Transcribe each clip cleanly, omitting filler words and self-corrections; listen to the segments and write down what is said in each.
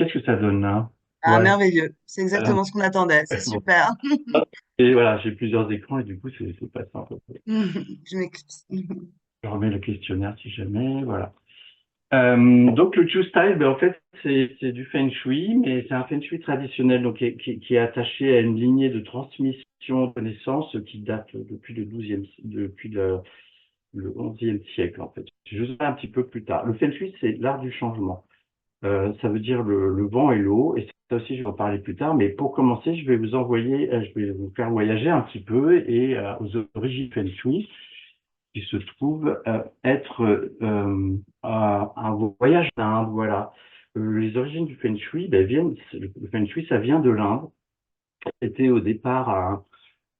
Qu'est-ce que ça donne là? Ah, Ouais. merveilleux. C'est Euh, exactement ce qu'on attendait. C'est bon. super. Et voilà, j'ai plusieurs écrans et du coup, c'est pas simple. Je m'excuse. Je remets le questionnaire si jamais, voilà. Donc le Chu Style, ben, en fait, c'est du Feng Shui, mais c'est un Feng Shui traditionnel, donc qui est attaché à une lignée de transmission de connaissances qui date depuis le 12e, depuis le 11e siècle, en fait. Juste un petit peu plus tard. Le Feng Shui, c'est l'art du changement. Ça veut dire le vent et l'eau, et ça aussi, je vais en parler plus tard. Mais pour commencer, je vais vous envoyer, je vais vous faire voyager un petit peu et aux origines Feng Shui, qui se trouve être un voyage d'Inde, voilà. Les origines du Feng Shui, ben, le Feng Shui, ça vient de l'Inde. C'était au départ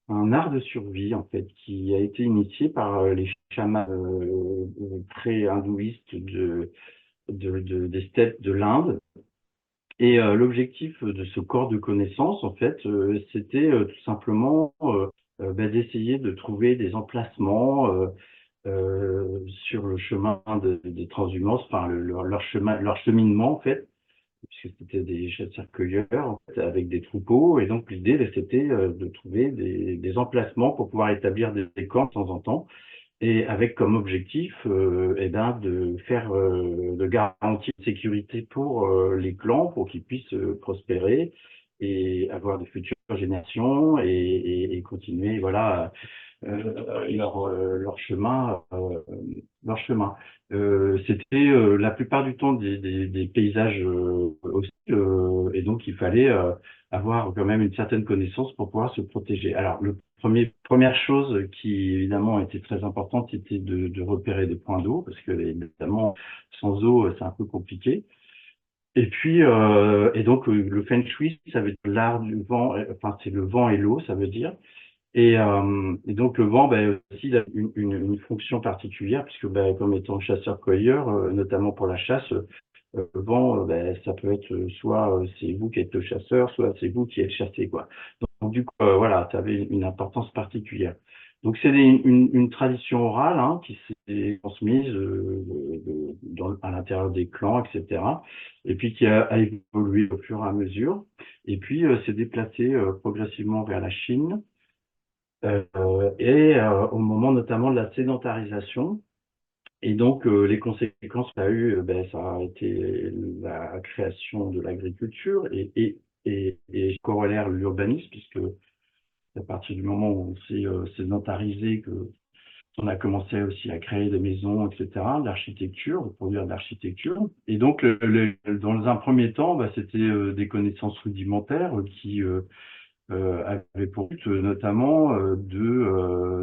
un art de survie, en fait, qui a été initié par les chamans pré-hindouistes des steppes de l'Inde. Et l'objectif de ce corps de connaissances, en fait, c'était tout simplement ben, d'essayer de trouver des emplacements sur le chemin des transhumances, enfin leur chemin, leur cheminement en fait, puisque c'était des chasseurs-cueilleurs en fait, avec des troupeaux, et donc l'idée ben, c'était de trouver des emplacements pour pouvoir établir des camps de temps en temps, et avec comme objectif eh ben, de faire de garantir de sécurité pour les clans, pour qu'ils puissent prospérer et avoir de futures générations et continuer voilà leur chemin. Leur chemin. C'était la plupart du temps des paysages hostiles et donc il fallait avoir quand même une certaine connaissance pour pouvoir se protéger. Alors, première chose qui évidemment était très importante, c'était de repérer des points d'eau parce que évidemment sans eau c'est un peu compliqué. Et puis et donc le feng shui, ça veut dire l'art du vent, enfin c'est le vent et l'eau, ça veut dire. Et donc le vent, ben, aussi, il a une fonction particulière, puisque ben, comme étant chasseur-cueilleur, notamment pour la chasse, le vent, ben, ça peut être soit c'est vous qui êtes le chasseur, soit c'est vous qui êtes chassé, quoi. Donc du coup, voilà, ça avait une importance particulière. Donc c'est une tradition orale hein, qui s'est transmise à l'intérieur des clans, etc. Et puis qui a évolué au fur et à mesure. Et puis s'est déplacé progressivement vers la Chine et au moment notamment de la sédentarisation. Et donc, les conséquences ça a eu, ben, ça a été la création de l'agriculture et corollaire l'urbanisme, puisque à partir du moment où on s'est sédentarisé, que on a commencé aussi à créer des maisons, etc., de l'architecture, de produire de l'architecture. Et donc, dans un premier temps, bah, c'était des connaissances rudimentaires qui avait pour but notamment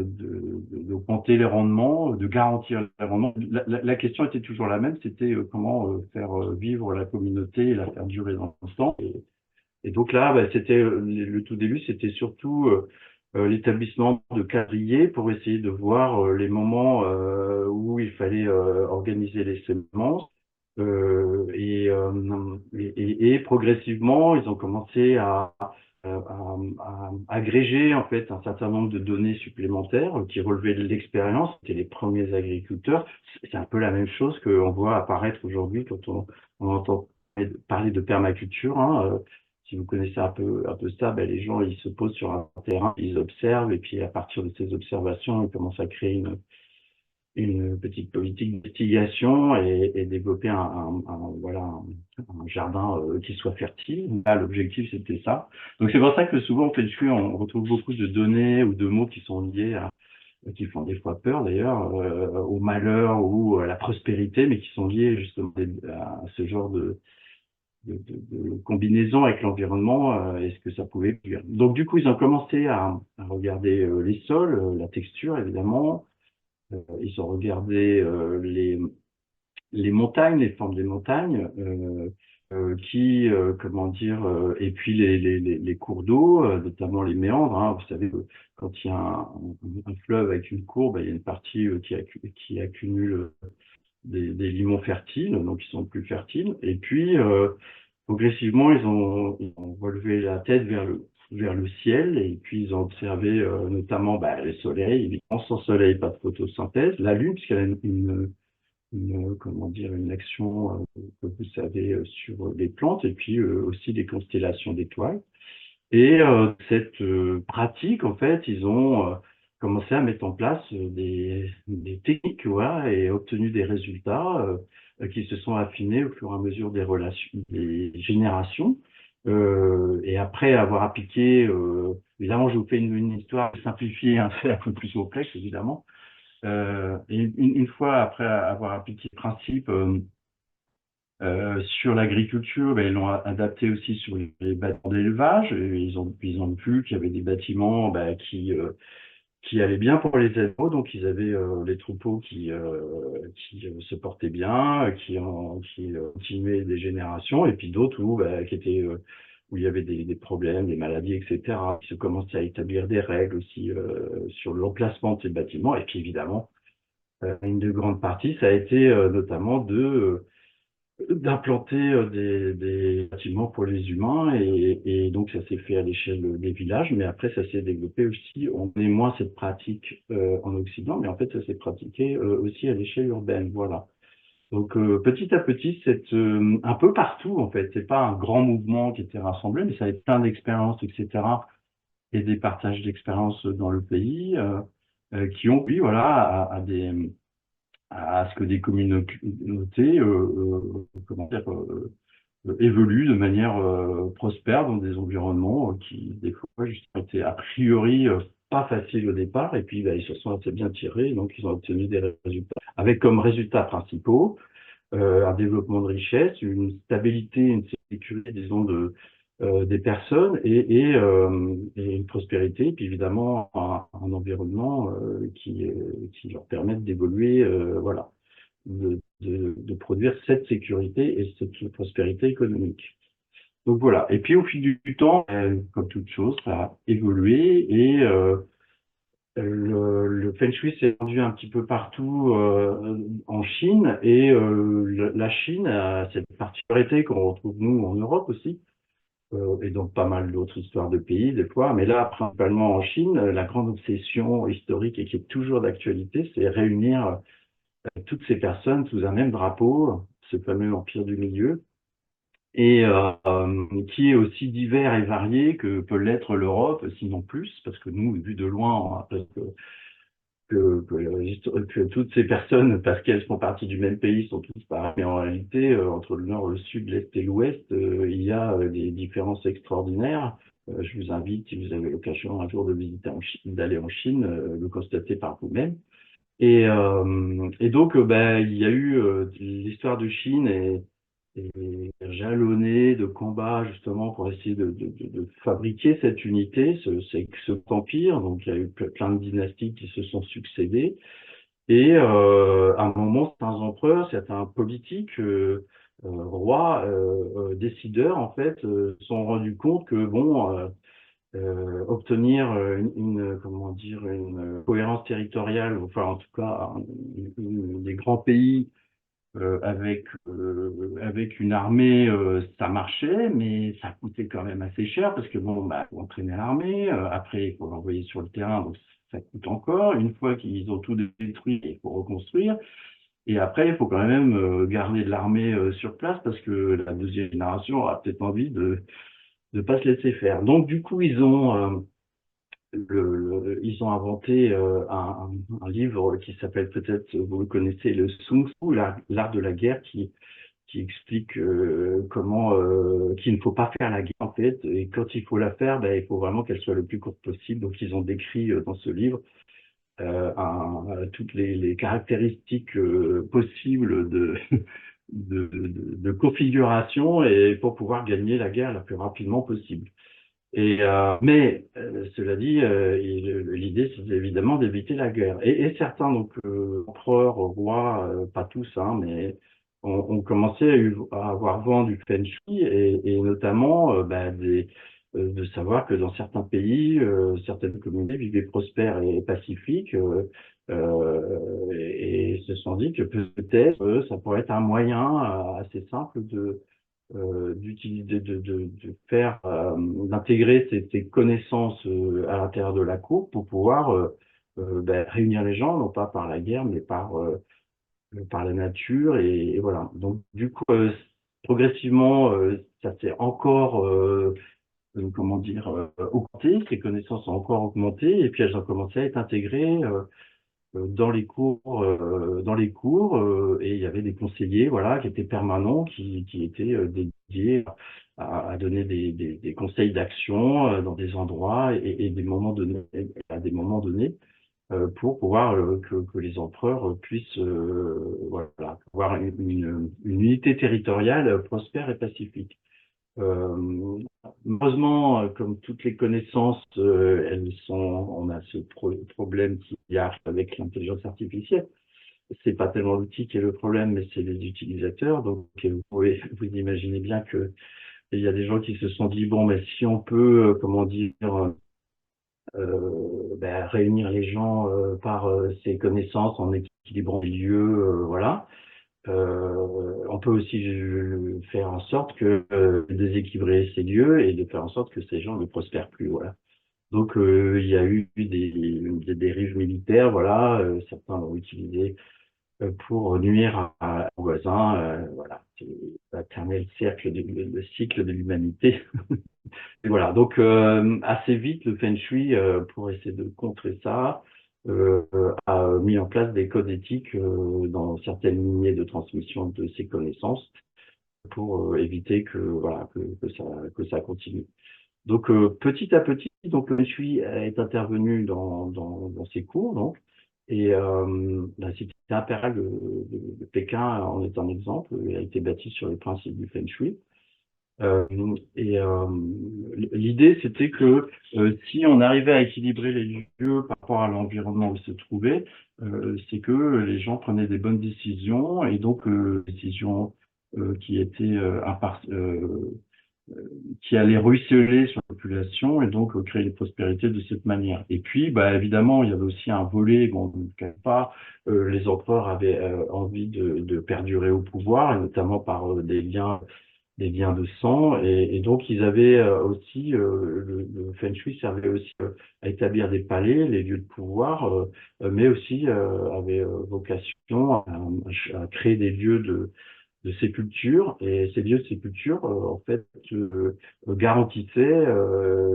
d'augmenter les rendements, de garantir les rendements. La question était toujours la même, c'était comment faire vivre la communauté et la faire durer dans le temps. Et donc là, bah, c'était le tout début, c'était surtout l'établissement de quadrillés pour essayer de voir les moments où il fallait organiser les semences. Et progressivement, ils ont commencé à agréger en fait un certain nombre de données supplémentaires qui relevaient de l'expérience. C'était les premiers agriculteurs. C'est un peu la même chose qu'on voit apparaître aujourd'hui quand on entend parler de permaculture. Hein. Si vous connaissez un peu ça, ben, les gens ils se posent sur un terrain, ils observent et puis à partir de ces observations, ils commencent à créer une petite politique d'investigation et développer voilà, un jardin qui soit fertile. Là, l'objectif, c'était ça. Donc, c'est pour ça que souvent, en fait, on retrouve beaucoup de données ou de mots qui sont liés qui font des fois peur d'ailleurs, au malheur ou à la prospérité, mais qui sont liés justement à ce genre de combinaison avec l'environnement et ce que ça pouvait produire. Donc, du coup, ils ont commencé à regarder les sols, la texture, évidemment, ils ont regardé les montagnes, les formes des montagnes, comment dire, et puis les cours d'eau, notamment les méandres. Hein. Vous savez, quand il y a un fleuve avec une courbe, il y a une partie qui accumule des limons fertiles, donc ils sont plus fertiles. Et puis, progressivement, ils ont relevé la tête vers le ciel et puis ils ont observé notamment bah, le soleil, évidemment sans soleil, pas de photosynthèse, la lune, puisqu'elle a comment dire, une action que vous savez sur les plantes et puis aussi les constellations d'étoiles. Et cette pratique, en fait, ils ont commencé à mettre en place des techniques, voilà, et obtenu des résultats qui se sont affinés au fur et à mesure des relations, des générations. Et après avoir appliqué, évidemment, je vous fais une histoire simplifiée, hein, c'est un peu plus complexe, évidemment. Et une fois après avoir appliqué le principe sur l'agriculture, ben, ils l'ont adapté aussi sur les bâtiments d'élevage. Et ils ont vu qu'il y avait des bâtiments ben, qui allaient bien pour les animaux. Donc, ils avaient les troupeaux qui se portaient bien, qui continuaient des générations, et puis d'autres où, ben, où il y avait des problèmes, des maladies, etc. Ils se commençaient à établir des règles aussi sur l'emplacement de ces bâtiments. Et puis, évidemment, une de grandes parties, ça a été notamment d'implanter des bâtiments pour les humains et donc ça s'est fait à l'échelle des villages, mais après ça s'est développé aussi, on connaît moins cette pratique en Occident, mais en fait ça s'est pratiqué aussi à l'échelle urbaine, voilà. Donc petit à petit, un peu partout en fait, c'est pas un grand mouvement qui était rassemblé, mais ça a été plein d'expériences, etc. et des partages d'expériences dans le pays qui ont, oui, voilà, à ce que des communautés comment dire, évoluent de manière prospère dans des environnements qui, des fois, justement, étaient a priori pas faciles au départ, et puis bah, ils se sont assez bien tirés, donc ils ont obtenu des résultats, avec comme résultats principaux un développement de richesse, une stabilité, une sécurité, disons, des personnes et une prospérité, et puis évidemment un environnement qui leur permette d'évoluer, voilà, de produire cette sécurité et cette prospérité économique. Donc voilà. Et puis au fil du temps, comme toute chose, ça a évolué et le Feng Shui s'est rendu un petit peu partout en Chine et la Chine a cette particularité qu'on retrouve nous en Europe aussi et donc pas mal d'autres histoires de pays des fois, mais là principalement en Chine, la grande obsession historique et qui est toujours d'actualité, c'est réunir toutes ces personnes sous un même drapeau, ce fameux empire du milieu, et qui est aussi divers et varié que peut l'être l'Europe, sinon plus, parce que nous, vu de loin, on a presque que toutes ces personnes, parce qu'elles font partie du même pays, sont toutes pareilles. Mais en réalité, entre le nord, le sud, l'est et l'ouest, il y a des différences extraordinaires. Je vous invite, si vous avez l'occasion un jour de visiter d'aller en Chine, le constater par vous-même. Et donc, ben, il y a eu l'histoire de Chine et jalonnée de combats justement pour essayer de fabriquer cette unité, cet empire. Donc, il y a eu plein de dynasties qui se sont succédées. Et à un moment, certains empereurs, certains politiques, rois, décideurs, en fait, se sont rendus compte que, bon, obtenir comment dire, une cohérence territoriale, enfin en tout cas des grands pays avec une armée, ça marchait, mais ça coûtait quand même assez cher parce que bon, bah, faut entraîner l'armée, après il faut l'envoyer sur le terrain, donc ça coûte encore. Une fois qu'ils ont tout détruit, il faut reconstruire. Et après, il faut quand même garder de l'armée sur place parce que la deuxième génération aura peut-être envie de ne pas se laisser faire. Donc du coup, ils ont inventé un livre qui s'appelle peut-être, vous le connaissez, le Sun Tzu, l'art de la guerre, qui explique comment qu'il ne faut pas faire la guerre en fait, et quand il faut la faire, ben, il faut vraiment qu'elle soit le plus courte possible. Donc ils ont décrit dans ce livre toutes les caractéristiques possibles de configuration et pour pouvoir gagner la guerre la plus rapidement possible. Mais cela dit, l'idée c'est évidemment d'éviter la guerre. Et certains donc empereurs, rois, pas tous, hein, mais ont commencé à avoir vent du Feng Shui et notamment de savoir que dans certains pays, certaines communautés vivaient prospères et pacifiques et se sont dit que peut-être ça pourrait être un moyen assez simple d'utiliser, de faire, d'intégrer ces connaissances à l'intérieur de la cour pour pouvoir ben, réunir les gens, non pas par la guerre, mais par par la nature et voilà. Donc du coup, progressivement, ça s'est encore comment dire, augmenté, ces connaissances ont encore augmenté et puis elles ont commencé à être intégrées dans les cours et il y avait des conseillers voilà qui étaient permanents qui étaient dédiés à donner des conseils d'action dans des endroits et des moments donnés à des moments donnés pour pouvoir que les empereurs puissent voilà avoir une unité territoriale prospère et pacifique. Heureusement, comme toutes les connaissances, on a ce problème qui arrive avec l'intelligence artificielle. C'est pas tellement l'outil qui est le problème, mais c'est les utilisateurs. Donc, vous pouvez vous imaginez bien que il y a des gens qui se sont dit bon, mais si on peut, comment dire, réunir les gens par ces connaissances en équilibrant les lieux, voilà. On peut aussi faire en sorte que déséquilibrer ces lieux et de faire en sorte que ces gens ne prospèrent plus. Voilà. Donc il y a eu des dérives militaires. Voilà, certains l'ont utilisé pour nuire aux voisins. Voilà, c'est l'éternel le cycle de l'humanité. Et voilà, donc assez vite, le Feng Shui, pour essayer de contrer ça, a mis en place des codes éthiques dans certaines lignées de transmission de ces connaissances pour éviter que voilà que ça continue. Donc petit à petit, donc le Feng Shui est intervenu dans ces cours, donc et la cité impériale de Pékin en est un exemple. Elle a été bâtie sur les principes du Feng Shui. Euh, L'idée, c'était que si on arrivait à équilibrer les lieux par rapport à l'environnement où ils se trouvaient, c'est que les gens prenaient des bonnes décisions et donc décisions qui étaient qui allaient ruisseler sur la population et donc créer une prospérité de cette manière. Et puis, bah, évidemment, il y avait aussi un volet, bon, on ne cache pas, les empereurs avaient envie de perdurer au pouvoir, et notamment par des liens de sang et donc ils avaient aussi le Feng Shui servait aussi à établir des palais, les lieux de pouvoir, mais aussi avait vocation à créer des lieux de sépulture et ces lieux de sépulture en fait garantissaient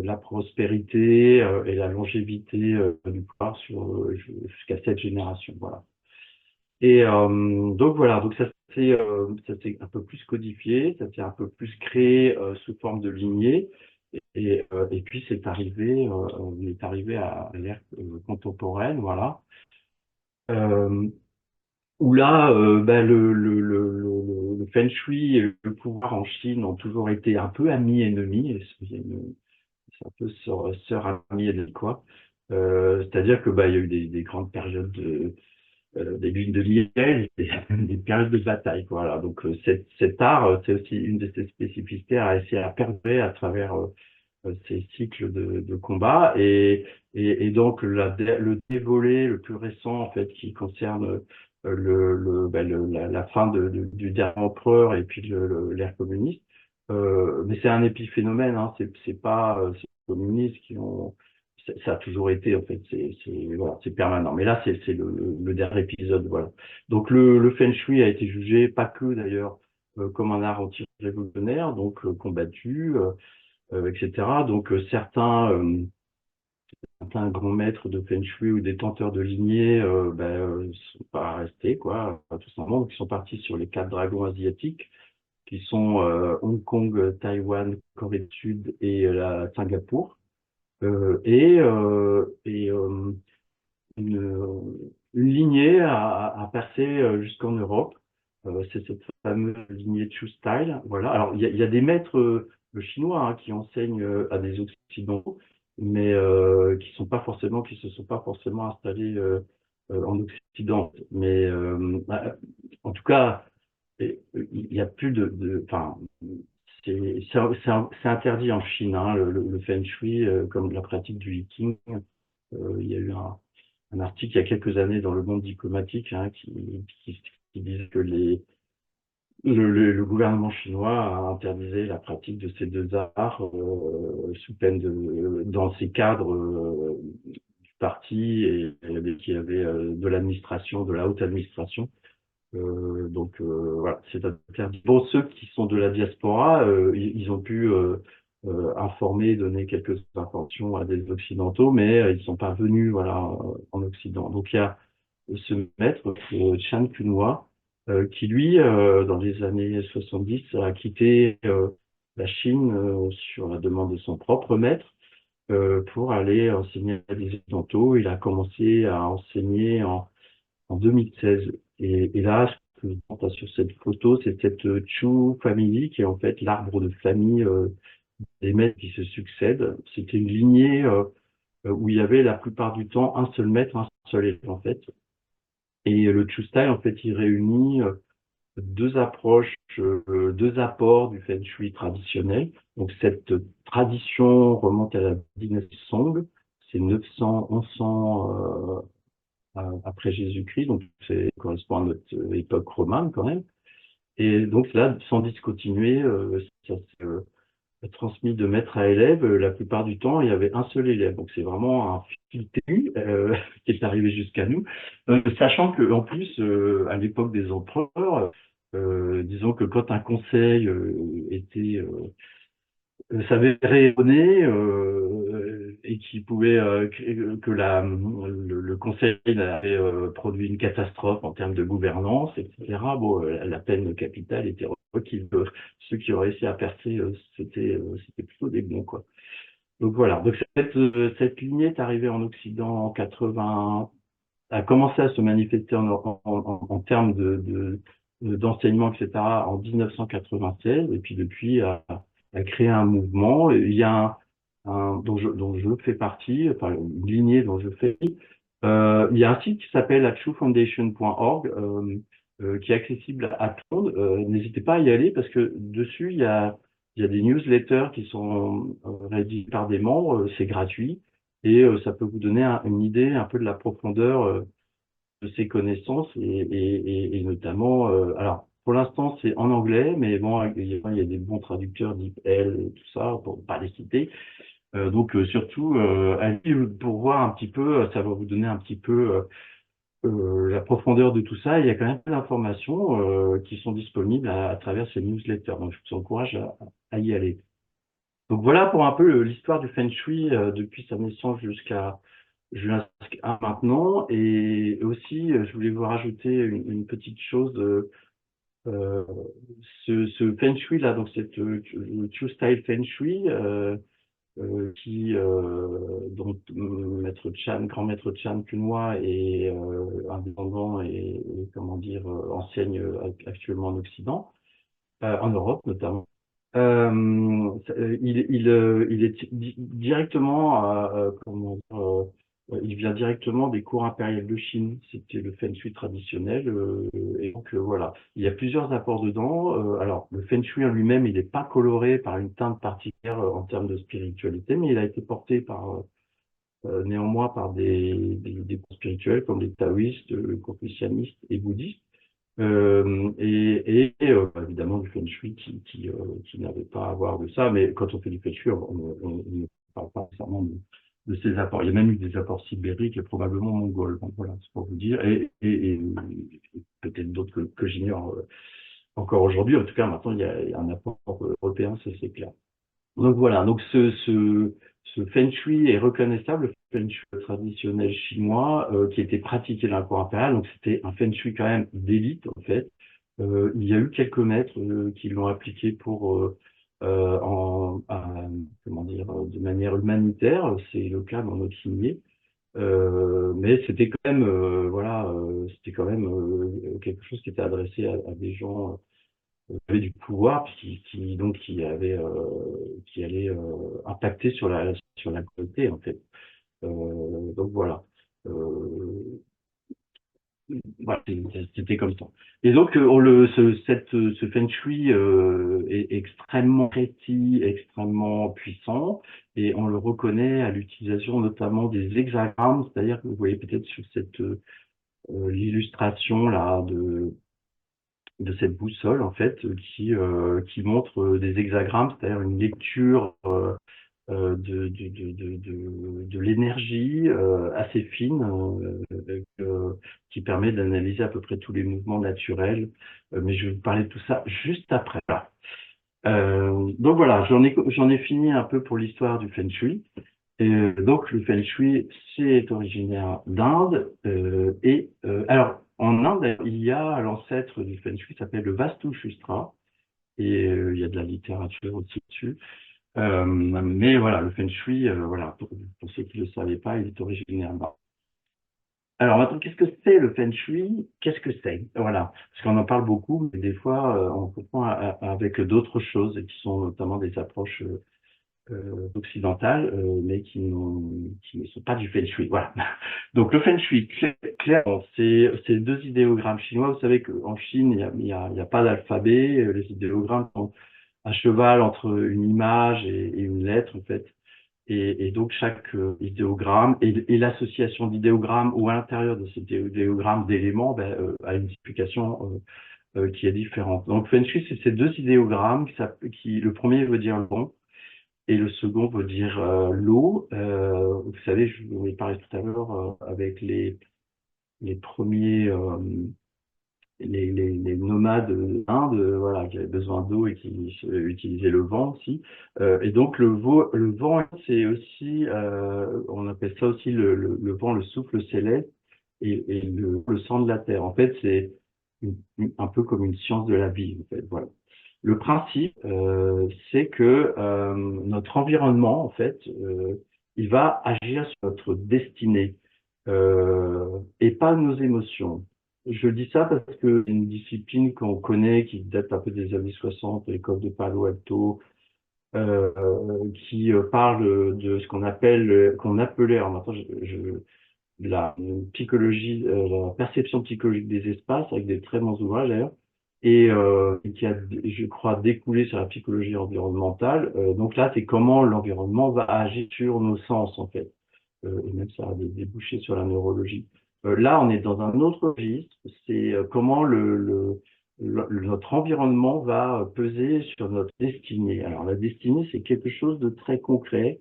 la prospérité et la longévité du pouvoir jusqu'à cette génération. Voilà. Et donc voilà, donc ça s'est un peu plus codifié, ça s'est un peu plus créé sous forme de lignée, et puis on est arrivé à l'ère contemporaine, voilà, euh, où là, le Feng Shui et le pouvoir en Chine ont toujours été un peu amis ennemis, et c'est un peu sœur amie ennemie quoi. C'est-à-dire que il y a eu des grandes périodes des lunes de miel, des périodes de bataille. Voilà. Donc cet art, c'est aussi une de ses spécificités à essayer à perdurer à travers ces cycles de combat. Et donc le dévolé le plus récent en fait qui concerne la fin du dernier empereur et puis l'ère communiste. Mais c'est un épiphénomène, hein, c'est pas c'est les communistes qui ont ça a toujours été en fait voilà, c'est permanent mais là c'est le dernier épisode voilà donc le Feng Shui a été jugé pas que d'ailleurs comme un art anti-révolutionnaire donc combattu etc. Donc certains grands maîtres de Feng Shui ou détenteurs de lignée sont pas restés quoi, tout simplement. Donc ils sont partis sur les quatre dragons asiatiques qui sont Hong Kong, Taïwan, Corée du Sud et Singapour. Et une lignée a percé jusqu'en Europe. C'est cette fameuse lignée Chu Style. Voilà. Alors, il y a des maîtres chinois qui enseignent à des Occidentaux, mais qui se sont pas forcément installés en Occident. Mais en tout cas, il y a plus enfin, c'est interdit en Chine, hein, le Feng Shui, comme la pratique du Viking. Il y a eu un article il y a quelques années dans le monde diplomatique qui disait que le gouvernement chinois a interdisé la pratique de ces deux arts sous peine dans ces cadres du parti et qui avait de l'administration, de la haute administration. Voilà, c'est interdit. Bon, ceux qui sont de la diaspora, ils ont pu informer, donner quelques informations à des Occidentaux, mais ils ne sont pas venus, voilà, en Occident. Donc il y a ce maître, Chan Kunwa, qui lui, dans les années 70, a quitté la Chine sur la demande de son propre maître pour aller enseigner à des Occidentaux. Il a commencé à enseigner en 2016. Et là, ce que je montre sur cette photo, c'est cette Chu Family, qui est en fait l'arbre de famille des maîtres qui se succèdent. C'était une lignée où il y avait la plupart du temps un seul maître, un seul élève en fait. Et le Chu Style, en fait, il réunit deux approches, deux apports du Feng Shui traditionnel. Donc cette tradition remonte à la dynastie Song, c'est 900, 1100 après Jésus-Christ, donc c'est correspond à notre époque romane quand même. Et donc là, sans discontinuer, ça s'est transmis de maître à élève. La plupart du temps, il y avait un seul élève. Donc c'est vraiment un fil ténu qui est arrivé jusqu'à nous, sachant que en plus, à l'époque des empereurs, disons que quand un conseil était s'avérait erroné et qui pouvait que le conseil avait produit une catastrophe en termes de gouvernance, etc. Bon, la peine capitale était requise. Ceux qui ont réussi à percer, c'était plutôt des bons, quoi. Donc voilà. Donc cette lignée est arrivée en Occident en 80, a commencé à se manifester en termes d'enseignement, etc. en 1996, et puis depuis a créé un mouvement. Il y a dont je fais partie, enfin une lignée dont je fais. Il y a un site qui s'appelle achufoundation.org qui est accessible à tout le monde. N'hésitez pas à y aller parce que dessus il y a des newsletters qui sont rédigés par des membres, c'est gratuit et ça peut vous donner une idée un peu de la profondeur de ses connaissances et notamment, alors pour l'instant c'est en anglais, mais bon, il y a des bons traducteurs, DeepL et tout ça, pour pas les citer. Surtout, allez pour voir un petit peu, ça va vous donner un petit peu la profondeur de tout ça. Il y a quand même plein d'informations qui sont disponibles à travers ces newsletters. Donc je vous encourage à y aller. Donc voilà pour un peu l'histoire du Feng Shui depuis sa naissance jusqu'à maintenant. Et aussi, je voulais vous rajouter une petite chose. Euh, ce Feng Shui là, donc cette Chu Style Feng Shui dont Maître Chan, grand Maître Chan Kunwa est indépendant et comment dire enseigne actuellement en Occident, en Europe notamment. Il est directement, comment dire, il vient directement des cours impériales de Chine. C'était le Feng Shui traditionnel. Et donc, voilà. Il y a plusieurs apports dedans. Alors, le Feng Shui en lui-même, il n'est pas coloré par une teinte particulière en termes de spiritualité, mais il a été porté néanmoins par des cours spirituels comme les taoïstes, confucianistes et bouddhistes. Évidemment du feng shui qui n'avait pas à voir de ça, mais quand on fait du feng shui, on ne parle pas nécessairement de ces apports. Il y a même eu des apports sibériques et probablement mongols. Donc voilà, c'est pour vous dire, et peut-être d'autres que j'ignore encore aujourd'hui. En tout cas, maintenant, il y a un apport européen, ça c'est clair. Donc voilà, donc ce Feng Shui est reconnaissable, le Feng Shui traditionnel chinois qui était pratiqué dans la cour impériale, donc c'était un Feng Shui quand même d'élite en fait. Il y a eu quelques maîtres qui l'ont appliqué pour comment dire de manière humanitaire, c'est le cas dans notre lignée. Mais c'était quand même voilà, c'était quand même quelque chose qui était adressé à des gens avait du pouvoir donc qui allait impacter sur la qualité en fait. Donc voilà. Euh, voilà, c'était comme ça. Et donc ce Feng Shui est extrêmement précis, extrêmement puissant, et on le reconnaît à l'utilisation notamment des hexagrammes, c'est-à-dire que vous voyez peut-être sur cette l'illustration là de cette boussole en fait qui montre des hexagrammes, c'est-à-dire une lecture de l'énergie assez fine qui permet d'analyser à peu près tous les mouvements naturels. Mais je vais vous parler de tout ça juste après. Voilà. Donc voilà, j'en ai fini un peu pour l'histoire du Feng Shui. Et donc le Feng Shui, c'est originaire d'Inde. Alors en Inde, il y a l'ancêtre du Feng Shui qui s'appelle le Vastu Shustra. Et il y a de la littérature aussi dessus. Mais voilà, le Feng Shui, voilà, pour ceux qui ne le savaient pas, il est originaire d'Inde. Alors maintenant, qu'est-ce que c'est le Feng Shui? Qu'est-ce que c'est? Voilà, parce qu'on en parle beaucoup, mais des fois, on comprend avec d'autres choses, qui sont notamment des approches occidentales, mais qui ne sont pas du Feng Shui. Voilà. Donc le Feng Shui, clairement, c'est deux idéogrammes chinois. Vous savez qu'en Chine, il y a pas d'alphabet. Les idéogrammes sont à cheval entre une image et une lettre, en fait. Et donc chaque idéogramme et l'association d'idéogrammes ou à l'intérieur de cet idéogramme d'éléments a une explication qui est différente. Donc Feng Shui, c'est ces deux idéogrammes le premier veut dire long et le second veut dire l'eau. Vous savez, je vous ai parlé tout à l'heure avec les premiers les nomades d'Inde, voilà, qui avaient besoin d'eau et qui utilisaient le vent aussi. Et donc le vent, c'est aussi, on appelle ça aussi le vent, le souffle céleste et le sang de la terre. En fait, c'est un peu comme une science de la vie. En fait, voilà. Le principe, c'est que notre environnement, en fait, il va agir sur notre destinée et pas nos émotions. Je dis ça parce que c'est une discipline qu'on connaît, qui date un peu des années 60, l'école de Palo Alto, qui parle de ce qu'on appelle, qu'on appelait, alors maintenant, la psychologie, la perception psychologique des espaces, avec des très bons ouvrages d'ailleurs, et qui a, je crois, découlé sur la psychologie environnementale. Donc là, c'est comment l'environnement va agir sur nos sens, en fait. Et même ça a des débouchés sur la neurologie. Là, on est dans un autre registre, c'est comment notre environnement va peser sur notre destinée. Alors la destinée, c'est quelque chose de très concret.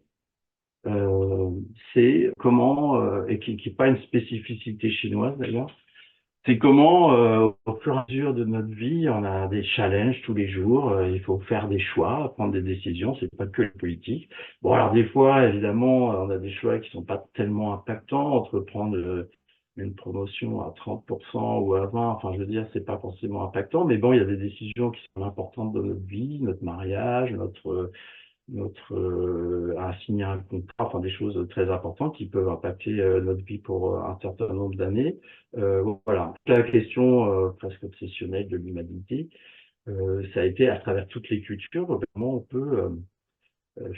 Euh, c'est comment, et qui n'est pas une spécificité chinoise d'ailleurs, c'est comment, au fur et à mesure de notre vie, on a des challenges tous les jours. Il faut faire des choix, prendre des décisions. C'est pas que le politique. Bon, alors des fois, évidemment, on a des choix qui sont pas tellement impactants. Entre prendre une promotion à 30% ou à 20, enfin, je veux dire, c'est pas forcément impactant. Mais bon, il y a des décisions qui sont importantes dans notre vie, notre mariage, à signer un contrat, enfin des choses très importantes qui peuvent impacter notre vie pour un certain nombre d'années. Voilà, la question presque obsessionnelle de l'humanité, ça a été à travers toutes les cultures, comment on peut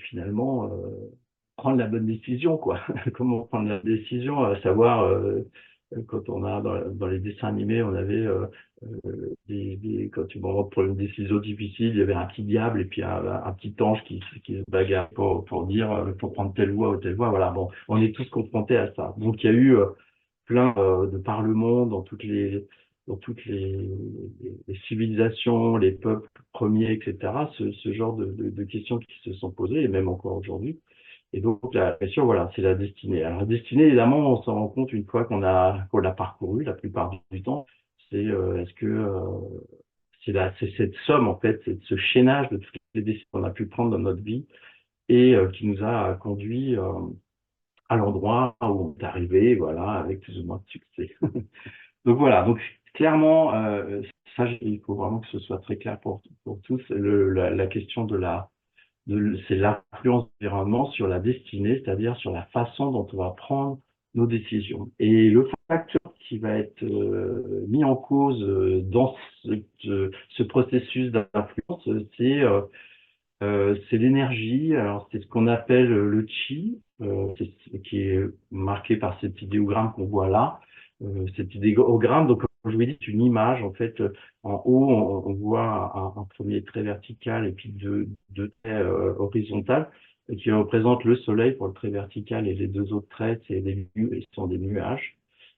finalement prendre la bonne décision, quoi. Comment prendre la décision, à savoir quand on a dans les dessins animés, on avait quand tu m'en pour une décision difficile, il y avait un petit diable et puis un petit ange qui se bagarre pour dire pour prendre telle voie ou telle voie. Voilà, bon, on est tous confrontés à ça. Donc il y a eu plein de par le monde dans toutes les civilisations, les peuples premiers, etc. Ce genre de questions qui se sont posées et même encore aujourd'hui. Et donc, la question, voilà, c'est la destinée. Alors, la destinée, évidemment, on s'en rend compte une fois qu'on l'a parcouru, la plupart du temps. C'est est-ce que c'est cette somme, en fait, c'est ce chaînage de toutes les décisions qu'on a pu prendre dans notre vie et qui nous a conduit à l'endroit où on est arrivé, voilà, avec plus ou moins de succès. Donc voilà, donc clairement, ça, il faut vraiment que ce soit très clair pour tous. La question c'est l'influence de l'environnement sur la destinée, c'est-à-dire sur la façon dont on va prendre nos décisions. Et le facteur qui va être mis en cause dans ce processus d'influence, c'est l'énergie. Alors c'est ce qu'on appelle le chi, qui est marqué par cet idéogramme qu'on voit là. Cet idéogramme, donc comme je vous ai dit, c'est une image. En fait, en haut, on voit un premier trait vertical et puis deux traits horizontales qui représentent le soleil pour le trait vertical et les deux autres traits, ce sont des nuages.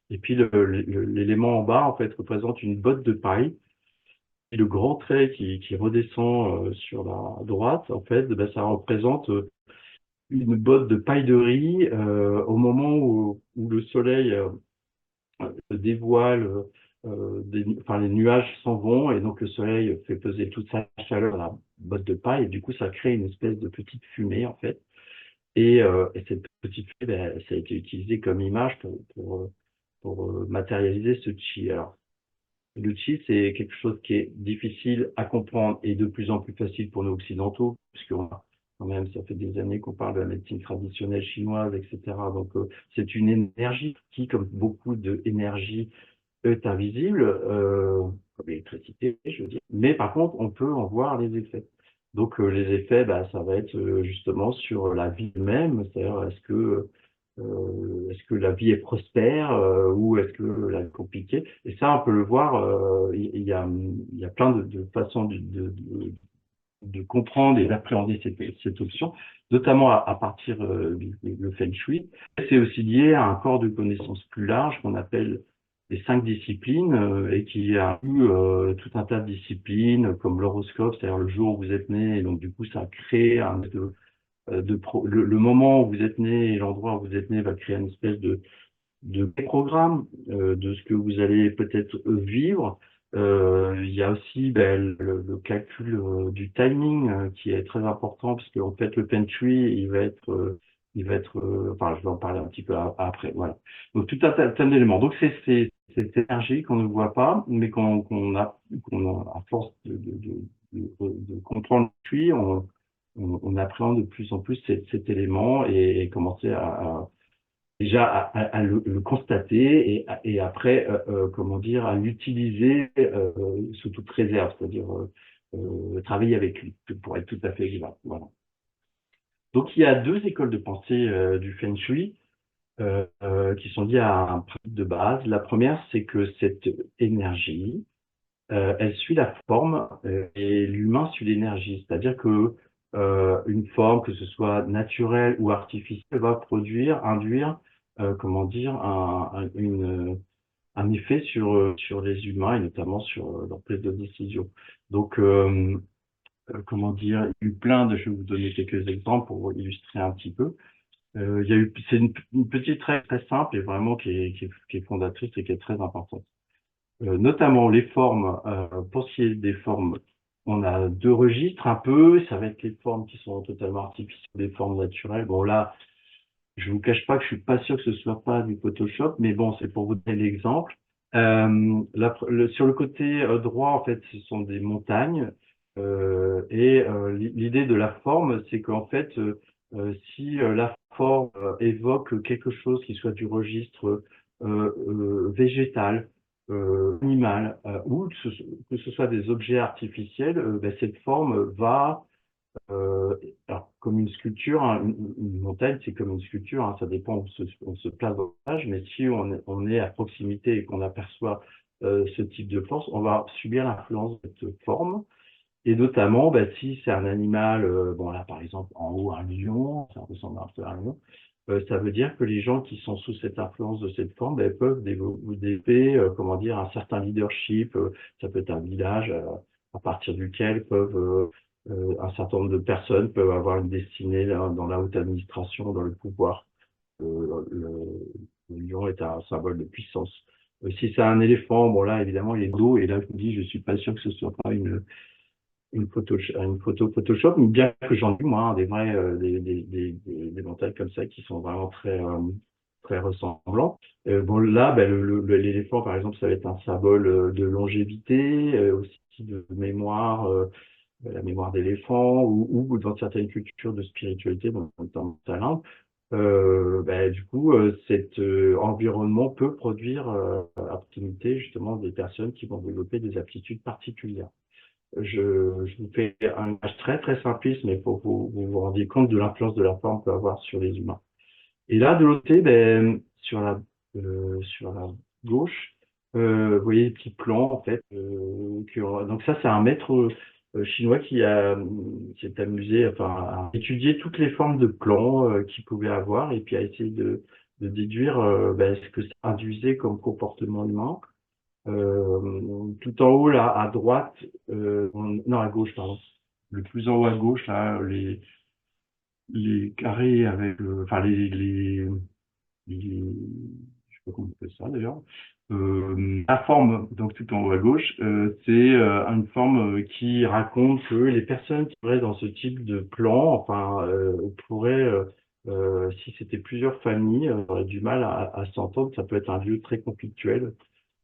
Et puis l'élément en bas, en fait, représente une botte de paille. Et le grand trait qui redescend sur la droite, en fait, ben, ça représente une botte de paille de riz au moment où le soleil dévoile, enfin les nuages s'en vont et donc le soleil fait peser toute sa chaleur dans la botte de paille et du coup ça crée une espèce de petite fumée en fait. Et cette petite fumée, ben, ça a été utilisé comme image pour matérialiser ce chi. Alors le chi, c'est quelque chose qui est difficile à comprendre et de plus en plus facile pour nous occidentaux, puisqu'on a quand même, ça fait des années qu'on parle de la médecine traditionnelle chinoise, etc. Donc, c'est une énergie qui, comme beaucoup d'énergies, est invisible, comme l'électricité, je veux dire. Mais par contre, on peut en voir les effets. Donc, les effets, bah, ça va être justement sur la vie même, c'est-à-dire est-ce que la vie est prospère ou est-ce que la vie est compliquée? Et ça, on peut le voir, il y a plein de façons de comprendre et d'appréhender cette option, notamment à partir du Feng Shui. C'est aussi lié à un corps de connaissances plus large qu'on appelle les 5 disciplines et qui a eu tout un tas de disciplines comme l'horoscope, c'est-à-dire le jour où vous êtes né, et donc du coup ça crée le moment où vous êtes né et l'endroit où vous êtes né va créer une espèce de programme de ce que vous allez peut-être vivre. Il y a aussi ben, le calcul du timing qui est très important parce qu'en fait le Feng Shui il va être enfin je vais en parler un petit peu après voilà. Donc tout un tas d'éléments. Donc c'est cette énergie qu'on ne voit pas mais qu'on a à force de comprendre le Feng Shui on appréhende de plus en plus cet élément et commencer déjà à le constater et après, comment dire, à l'utiliser sous toute réserve, c'est-à-dire travailler avec lui, pour être tout à fait exact. Voilà. Donc il y a 2 écoles de pensée du Feng Shui qui sont liées à un principe de base. La première, c'est que cette énergie, elle suit la forme et l'humain suit l'énergie, c'est-à-dire que une forme, que ce soit naturelle ou artificielle, va induire, comment dire, un effet sur les humains et notamment sur leur prise de décision. Donc, comment dire, il y a eu je vais vous donner quelques exemples pour illustrer un petit peu. C'est une petite règle très simple et vraiment qui est fondatrice et qui est très importante. Notamment les formes, pour ce qui est des formes, on a 2 registres un peu, ça va être les formes qui sont totalement artificielles, des formes naturelles. Bon là, je vous cache pas que je suis pas sûr que ce soit pas du Photoshop, mais bon, c'est pour vous donner l'exemple. Sur le côté droit, en fait, ce sont des montagnes, l'idée de la forme, c'est qu'en fait, si la forme évoque quelque chose qui soit du registre végétal, animal, ou que ce soit des objets artificiels, ben, cette forme va alors, comme une sculpture, hein, une montagne, c'est comme une sculpture, hein, ça dépend où on se place dans l'image, mais si on est à proximité et qu'on aperçoit ce type de force, on va subir l'influence de cette forme. Et notamment, bah, si c'est un animal, bon là par exemple en haut un lion, ça ressemble un peu à un lion, ça veut dire que les gens qui sont sous cette influence de cette forme, bah, peuvent développer, comment dire, un certain leadership. Ça peut être un village à partir duquel un certain nombre de personnes peuvent avoir une destinée dans la haute administration, dans le pouvoir. Le lion est un symbole de puissance. Si c'est un éléphant, bon là évidemment il est dos et là je me dis je suis pas sûr que ce soit pas une photo Photoshop, mais bien que j'en ai moi, hein, des vrais, des montagnes comme ça qui sont vraiment très ressemblants. Bon, là, ben, l'éléphant, par exemple, ça va être un symbole de longévité, aussi de mémoire, la mémoire d'éléphant, ou dans certaines cultures de spiritualité, dans l'Inde. Ben, du coup, cet environnement peut produire à proximité justement des personnes qui vont développer des aptitudes particulières. Je vous fais un image très simpliste, mais pour vous rendiez compte de l'influence de la forme peut avoir sur les humains. Et là, de l'autre côté, ben, sur la gauche, vous voyez les petits plans, en fait. Donc ça, c'est un maître chinois qui s'est amusé enfin, à étudier toutes les formes de plans qu'il pouvait avoir et puis à essayer de déduire ben, ce que ça induisait comme comportement humain. Tout en haut, là, à droite, non, à gauche, pardon. Le plus en haut à gauche, là, les carrés avec, enfin je sais pas comment on fait ça d'ailleurs. La forme, donc tout en haut à gauche, c'est une forme qui raconte que les personnes qui seraient dans ce type de plan, enfin, pourraient, si c'était plusieurs familles, auraient du mal à s'entendre. Ça peut être un lieu très conflictuel.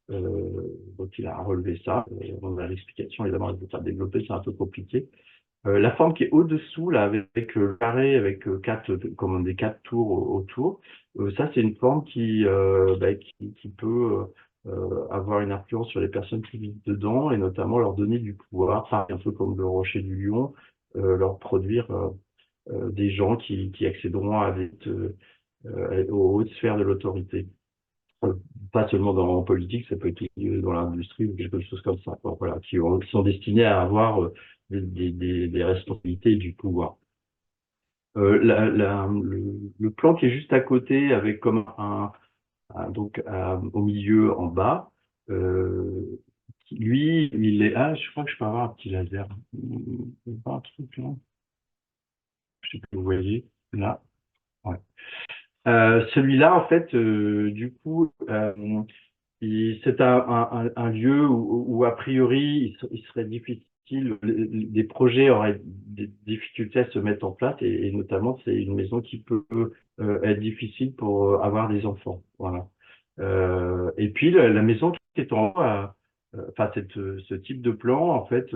Donc il a relevé ça. On a l'explication, évidemment, je ne vais pas développer, c'est un peu compliqué. La forme qui est au-dessous, là, avec le carré, avec comme des quatre tours autour, ça, c'est une forme qui peut avoir une influence sur les personnes qui vivent dedans et notamment leur donner du pouvoir, enfin, un peu comme le rocher du lion, leur produire des gens qui accéderont aux hautes sphères de l'autorité. Euh, Pas seulement dans en politique, ça peut être aussi dans l'industrie ou quelque chose comme ça, quoi. Voilà, qui sont destinés à avoir des responsabilités et du pouvoir. Le plan qui est juste à côté, avec comme au milieu en bas, lui, il est. Ah, je crois que je peux avoir un petit laser. Pas un truc là. Je sais pas si vous voyez là. Ouais. Celui-là, en fait, du coup, c'est un lieu où, a priori, il serait difficile, des projets auraient des difficultés à se mettre en place, et notamment, c'est une maison qui peut être difficile pour avoir des enfants. Voilà. Et puis, la maison qui est en haut, enfin, ce type de plan, en fait,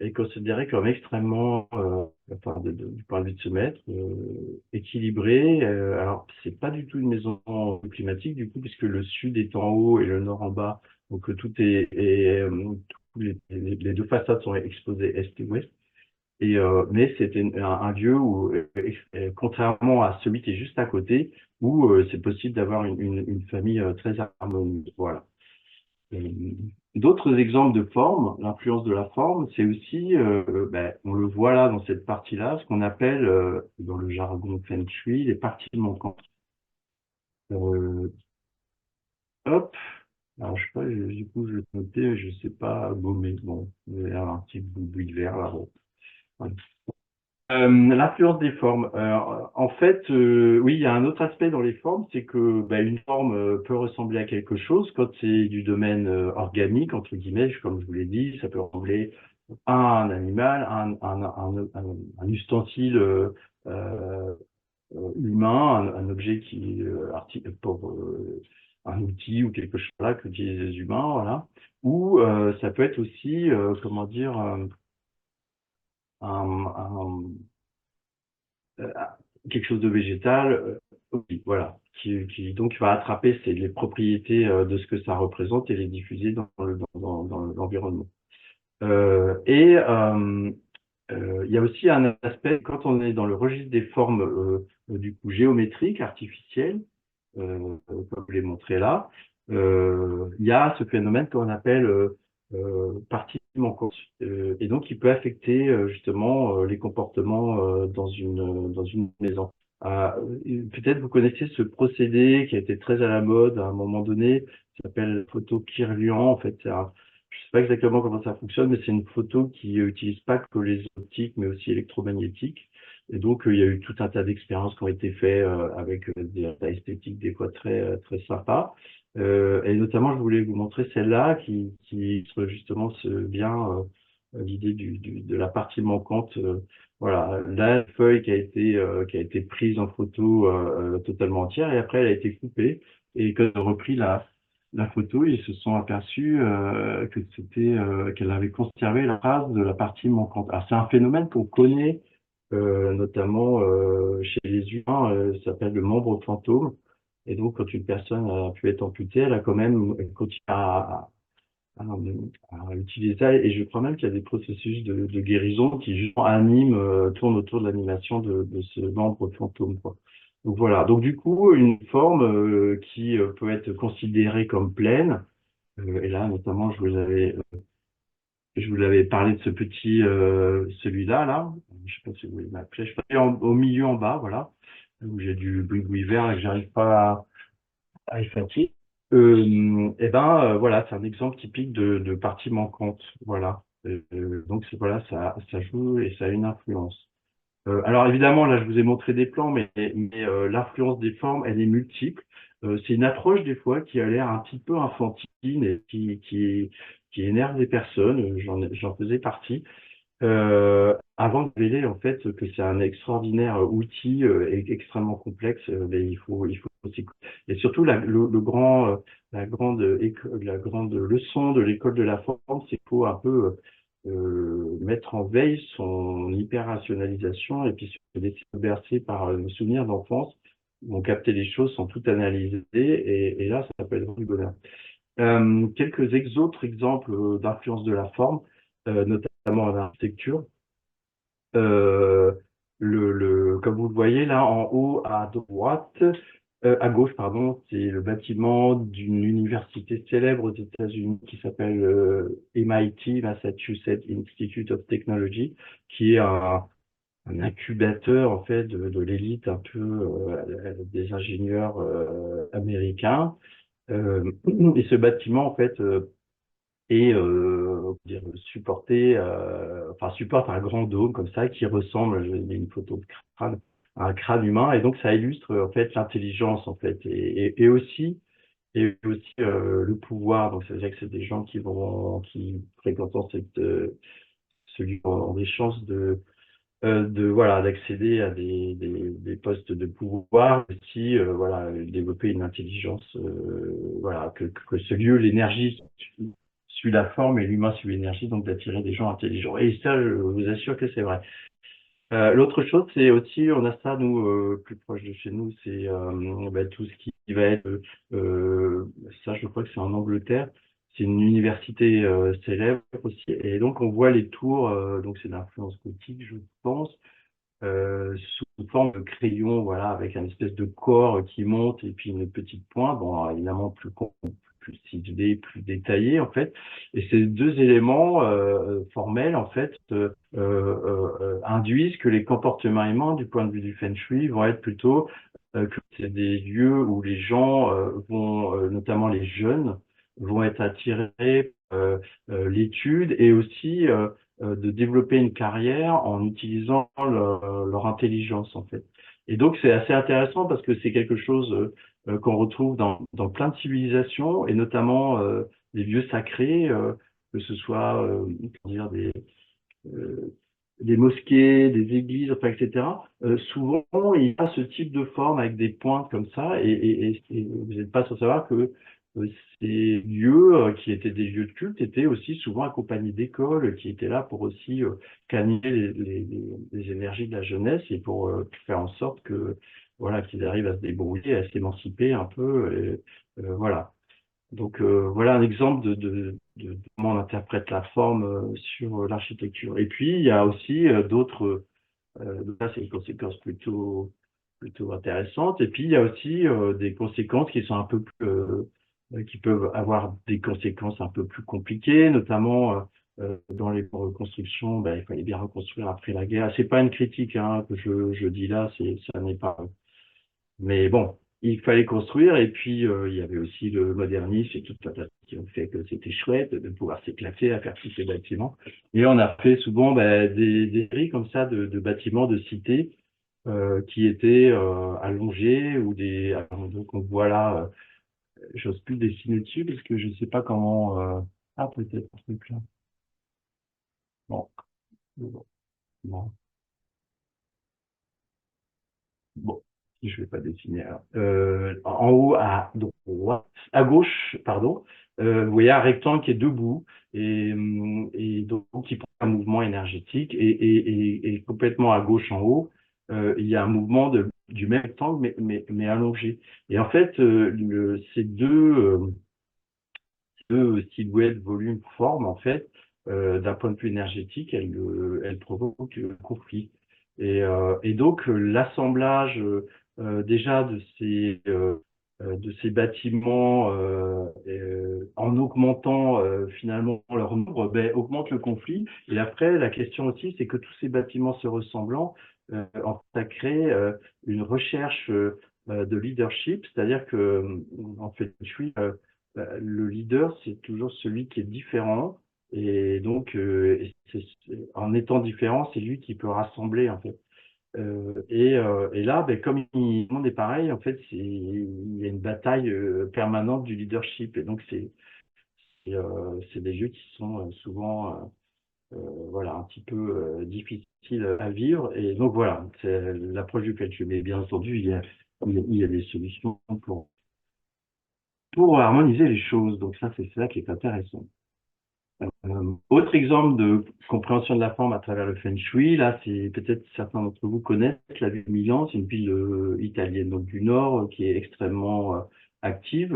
est considéré comme extrêmement, enfin, du point de vue de se mettre, équilibré. Alors, c'est pas du tout une maison climatique, du coup, puisque le sud est en haut et le nord en bas. Donc, les deux façades sont exposées est et ouest. Mais c'était un lieu où, contrairement à celui qui est juste à côté, où c'est possible d'avoir une famille très harmonieuse. Voilà. Euh, D'autres exemples de forme, l'influence de la forme, c'est aussi, on le voit là dans cette partie-là, ce qu'on appelle dans le jargon Feng Shui les parties manquantes. Euh, Hop, alors je sais pas, du coup je vais noter, je sais pas gommer. Bon, il y a un petit bout de vert là. Bon. Voilà. L'influence des formes. En fait, oui, il y a un autre aspect dans les formes, c'est que une forme peut ressembler à quelque chose quand c'est du domaine organique, entre guillemets, comme je vous l'ai dit, ça peut ressembler à un animal, un ustensile euh, humain, un objet pour un outil ou quelque chose là qu'utilisent les humains, voilà. Ou ça peut être aussi, comment dire, un, euh, quelque chose de végétal, oui, voilà, qui donc va attraper les propriétés de ce que ça représente et les diffuser dans l'environnement. Il y a aussi un aspect, quand on est dans le registre des formes du coup géométriques, artificielles, comme je l'ai montré là, il y a ce phénomène qu'on appelle partie manquante. Et donc, il peut affecter justement les comportements dans une maison. Peut-être vous connaissez ce procédé qui a été très à la mode à un moment donné, qui s'appelle photo Kirlian. En fait, je sais pas exactement comment ça fonctionne, mais c'est une photo qui utilise pas que les optiques, mais aussi électromagnétiques. Et donc, il y a eu tout un tas d'expériences qui ont été faites avec des résultats esthétiques des fois très sympas. Et notamment, je voulais vous montrer celle-là qui illustre justement bien l'idée de la partie manquante. Voilà, la feuille qui a été prise en photo totalement entière et après elle a été coupée et quand on a repris la photo, ils se sont aperçus qu'elle avait conservé la trace de la partie manquante. Alors c'est un phénomène qu'on connaît notamment chez les humains, ça s'appelle le membre fantôme. Et donc, quand une personne a pu être amputée, elle a quand même continué à utiliser ça. Et je crois même qu'il y a des processus de guérison qui justement tournent autour de l'animation de ce membre fantôme, quoi. Donc voilà. Donc du coup, une forme qui peut être considérée comme pleine. Et là, notamment, je vous l'avais parlé de ce petit, celui-là, là. Je sais pas si vous voyez ma flèche. Au milieu en bas, voilà, où j'ai du boui vert et que j'arrive pas à effacer. Voilà, c'est un exemple typique de partie manquante. Voilà. Donc voilà, ça joue et ça a une influence. Alors évidemment, là, je vous ai montré des plans, mais l'influence des formes, elle est multiple. C'est une approche des fois qui a l'air un petit peu enfantine et qui énerve les personnes. J'en faisais partie. Avant de révéler en fait que c'est un extraordinaire outil et extrêmement complexe, mais il faut aussi, et surtout la grande leçon de l'école de la forme, c'est qu'il faut un peu mettre en veille son hyper-rationalisation et puis se laisser bercer par le souvenir d'enfance où on captait les choses sans tout analyser et là ça peut être du bonheur. Quelques autres exemples d'influence de la forme, notamment en architecture. Euh, comme vous le voyez là en haut à droite, à gauche, pardon, c'est le bâtiment d'une université célèbre aux États-Unis qui s'appelle MIT, Massachusetts Institute of Technology, qui est un incubateur en fait de l'élite un peu des ingénieurs américains. Et ce bâtiment en fait et supporter, enfin supporte un grand dôme comme ça qui ressemble, il y a une photo de crâne, à un crâne humain, et donc ça illustre en fait l'intelligence en fait, et aussi le pouvoir. Donc ça veut dire que c'est des gens qui fréquentant ce lieu ont des chances de voilà d'accéder à des postes de pouvoir, aussi voilà développer une intelligence, voilà que ce lieu, l'énergie suit la forme et l'humain suit l'énergie, donc d'attirer des gens intelligents. Et ça, je vous assure que c'est vrai. L'autre chose, c'est aussi, on a ça, nous, plus proche de chez nous, c'est tout ce qui va être, ça, je crois que c'est en Angleterre, c'est une université célèbre aussi, et donc on voit les tours, donc c'est d'influence gothique, je pense, sous forme de crayon, voilà, avec un espèce de corps qui monte et puis une petite pointe, bon, évidemment plus ciselé, plus détaillé, en fait. Et ces deux éléments formels, en fait, induisent que les comportements humains, du point de vue du Feng Shui, vont être plutôt que c'est des lieux où les gens vont, notamment les jeunes, vont être attirés l'étude et aussi de développer une carrière en utilisant leur intelligence en fait. Et donc c'est assez intéressant parce que c'est quelque chose qu'on retrouve dans plein de civilisations et notamment des lieux sacrés, que ce soit comment dire, euh, des mosquées, des églises, enfin, etc. Souvent, il y a ce type de forme avec des pointes comme ça, et vous n'êtes pas sans savoir que ces lieux, qui étaient des lieux de culte, étaient aussi souvent accompagnés d'écoles qui étaient là pour aussi calmer les énergies de la jeunesse et pour faire en sorte que voilà qu'ils arrivent à se débrouiller, à s'émanciper un peu, voilà. Donc voilà un exemple de comment on interprète la forme sur l'architecture. Et puis il y a aussi d'autres, là c'est une conséquence plutôt intéressante. Et puis il y a aussi des conséquences qui sont un peu plus, qui peuvent avoir des conséquences un peu plus compliquées, notamment dans les reconstructions. Ben, il fallait bien reconstruire après la guerre. C'est pas une critique hein, que je dis là, ça n'est pas mais bon, il fallait construire et puis il y avait aussi le modernisme et tout un tas de qui ont fait que c'était chouette de pouvoir s'éclater à faire tous ces bâtiments. Et on a fait souvent des séries comme ça de bâtiments, de cités qui étaient allongés ou des donc on voit là, j'ose plus dessiner dessus parce que je sais pas comment ah peut-être un truc là. Bon, bon, bon. Bon, si je vais pas dessiner. Alors. En haut à droite, à gauche, pardon, vous voyez un rectangle qui est debout et donc qui prend un mouvement énergétique et complètement à gauche en haut, il y a un mouvement du même rectangle mais allongé. Et en fait, ces deux silhouettes, volume, forme, en fait, d'un point de vue énergétique, elles provoquent un conflit. Et donc, l'assemblage déjà de ces bâtiments en augmentant finalement leur nombre, ben, augmente le conflit. Et après, la question aussi, c'est que tous ces bâtiments se ressemblant, ça crée une recherche de leadership, c'est-à-dire que en fait, je suis le leader, c'est toujours celui qui est différent. Et donc, en étant différent, c'est lui qui peut rassembler, en fait. Et là, ben, comme le monde est pareil, en fait, il y a une bataille permanente du leadership. Et donc, c'est des jeux qui sont souvent voilà, un petit peu difficiles à vivre. Et donc, voilà, c'est l'approche du catch. Mais bien entendu, il y a des solutions pour harmoniser les choses. Donc, ça, c'est ça qui est intéressant. Autre exemple de compréhension de la forme à travers le Feng Shui, là, c'est peut-être certains d'entre vous connaissent la ville de Milan, c'est une ville italienne donc du nord qui est extrêmement active